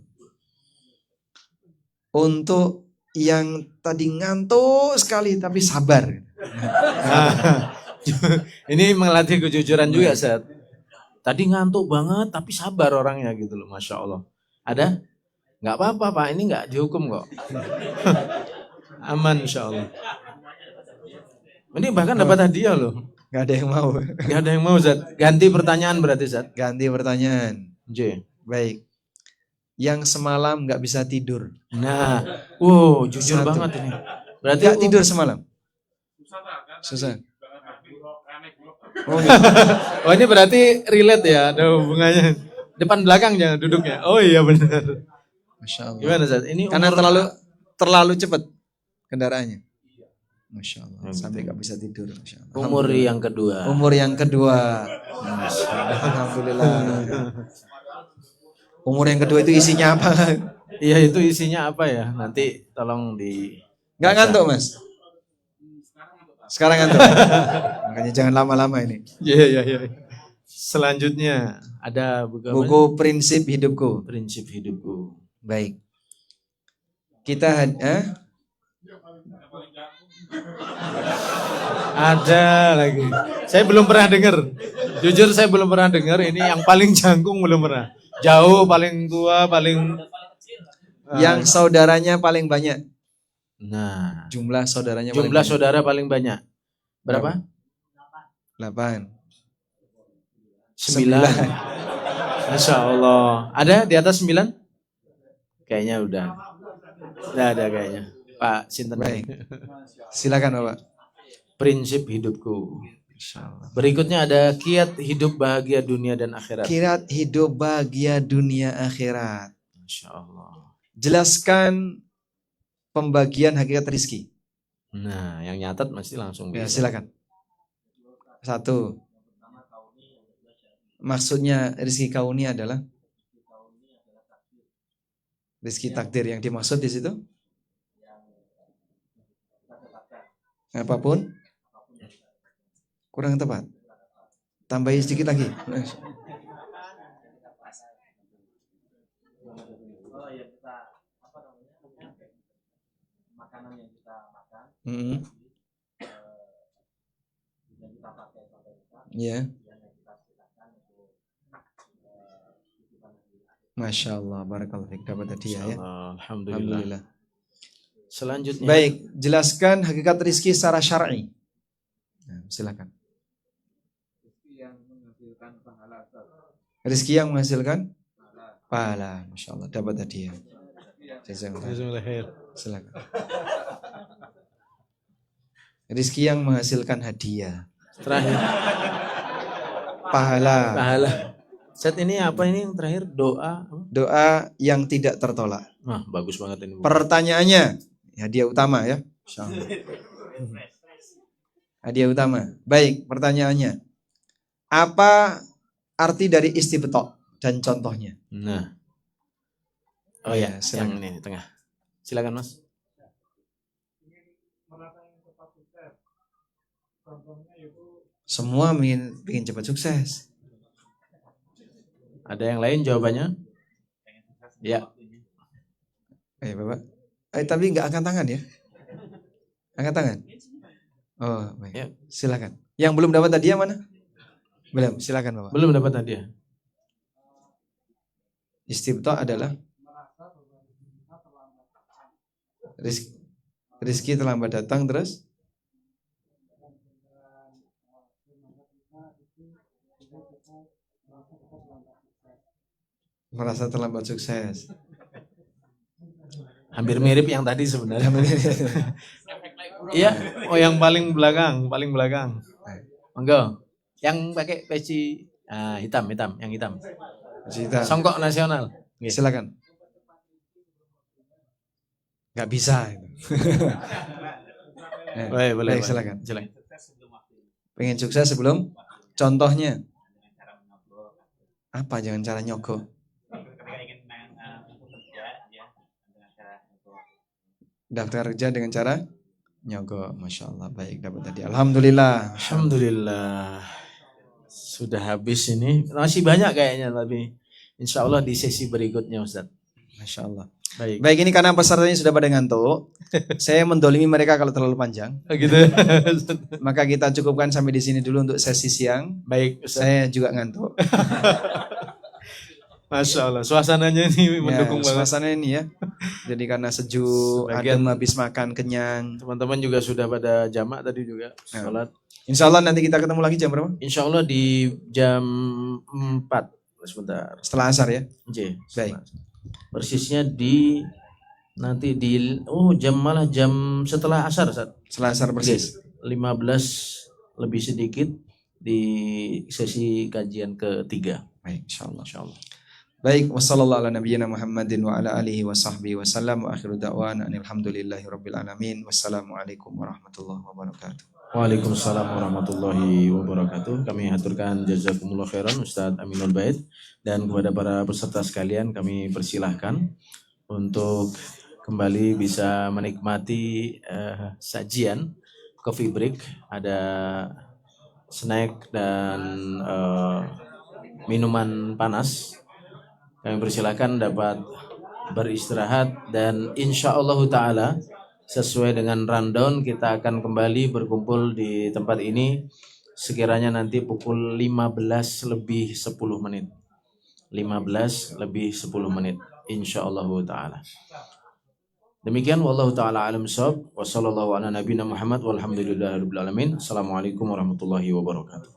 Untuk yang tadi ngantuk sekali tapi sabar. Ini melatih kejujuran juga Ustadz. Tadi ngantuk banget tapi sabar orangnya gitu loh, Masya Allah. Ada? Nggak apa-apa Pak, ini nggak dihukum kok. Aman Insya Allah. Ini bahkan dapat hadiah loh. Gak ada yang mau. Gak ada yang mau Zat. Ganti pertanyaan berarti Zat. Ganti pertanyaan. J. Baik. Yang semalam nggak bisa tidur. Nah, wow, jujur Satu. banget ini. Berarti Nggak tidur semalam. Susah. Oh, Oh ini berarti relate ya, ada hubungannya. Depan belakang jangan duduknya. Oh iya benar. Masya Allah. Gimana Zat? Ini Karena umur terlalu cepat kendaraannya. Masya Allah. Sampai nggak bisa tidur. Masya Allah. umur yang kedua. Umur yang kedua. Alhamdulillah. Umur yang kedua itu isinya apa? Iya itu isinya apa ya? Nanti tolong di. Nggak ngantuk Mas? Sekarang ngantuk. Makanya jangan lama-lama ini. Iya. Selanjutnya ada Buku Prinsip Hidupku. Prinsip Hidupku. Baik. Kita Ada lagi. Saya belum pernah dengar. Jujur saya belum pernah dengar. Ini yang paling jangkung belum pernah. Jauh, paling tua, paling. yang saudaranya paling banyak. Nah, Jumlah saudaranya paling jumlah banyak. saudara paling banyak. Berapa? 8. 9. Masya Allah. Ada di atas 9? Kayaknya udah. Udah ada kayaknya. Pak Sinten. Baik. Silakan Bapak. Prinsip hidupku. Insyaallah. Berikutnya ada kiat hidup bahagia dunia dan akhirat. Kiat hidup bahagia dunia akhirat. Masya Allah. Jelaskan pembagian hakikat rizki. Nah, yang nyatat masih langsung Ya, bisa. silakan. 1. Maksudnya rizki kauni adalah rizki takdir yang dimaksud di situ? Apapun? Kurang tepat. Tambahin sedikit lagi. Mm-hmm. Ya. Masya Allah, barakallahu fiik, dapat hadiah ya. Alhamdulillah. Selanjutnya. Baik, jelaskan hakikat rizki secara syar'i. Nah, silakan. Rizki yang menghasilkan pahala. Masya Allah, dapat hadiah. Silakan. Rizki yang menghasilkan hadiah. Terakhir. Pahala. Set ini apa ini yang terakhir? Doa. Doa yang tidak tertolak. Wah, bagus banget ini. Pertanyaannya, hadiah utama ya. Insya Allah. Hadiah utama. Baik, pertanyaannya. Apa arti dari istibto' dan contohnya? Nah. Oh ya, silakan. yang ini tengah. Silakan Mas. Semua ingin cepat sukses. Ada yang lain jawabannya? Ya. Bapak. Tapi nggak angkat tangan ya? Angkat tangan? Oh, baik. Ya. Silakan. Yang belum dapat hadiah mana? Belum, silakan Bapak. Belum dapat hadiah. Istibta adalah Rizki terlambat datang terus merasa terlambat sukses. Hampir mirip yang tadi sebenarnya. Iya, yang paling belakang. Monggo. Yang pakai peci hitam, yang hitam. Cerita. Songkok nasional. Silakan. Nggak bisa. Boleh. Silakan. Silakan. Pengen sukses sebelum? Contohnya apa? Jangan cara nyogok. Daftar kerja dengan cara nyogok. Masya Allah, baik dapat tadi. Alhamdulillah. Sudah habis ini. Masih banyak kayaknya, tapi insya Allah di sesi berikutnya Ustaz. Masya Allah. Baik, ini karena pesertanya sudah pada ngantuk. Saya mendolimi mereka kalau terlalu panjang. Gitu. Maka kita cukupkan sampai di sini dulu untuk sesi siang. Baik, Ustaz. Saya juga ngantuk. Masya Allah, suasananya ini mendukung banget. Suasana ini ya. Jadi karena sejuk, adem habis makan, kenyang. Teman-teman juga sudah pada jamak tadi juga sholat. Insya Allah nanti kita ketemu lagi jam berapa? Insya Allah di jam 4. Sebentar. Setelah asar ya? Baik. Persisnya nanti di jam setelah asar, Ustaz. Setelah asar persis. 15 lebih sedikit di sesi kajian ketiga. Baik, insya Allah. Baik, wassallallahu ala nabiyyina Muhammadin wa ala alihi wa sahbihi wa sallam wa akhiru da'wana alhamdulillahi rabbil alamin. Wassalamualaikum warahmatullahi wabarakatuh. Waalaikumsalam warahmatullahi wabarakatuh. Kami haturkan jazakumullah khairan Ustadz Aminul Bait, dan kepada para peserta sekalian kami persilahkan untuk kembali bisa menikmati sajian coffee break. Ada snack dan minuman panas. Kami persilakan dapat beristirahat, dan insya Allah Ta'ala sesuai dengan rundown kita akan kembali berkumpul di tempat ini sekiranya nanti pukul 15 lebih 10 menit. 15 lebih 10 menit insya Allah Ta'ala. Demikian wallahu ta'ala alam shawab wa sallallahu ala nabiyina Muhammad walhamdulillahirabbil alamin. Assalamualaikum warahmatullahi wabarakatuh.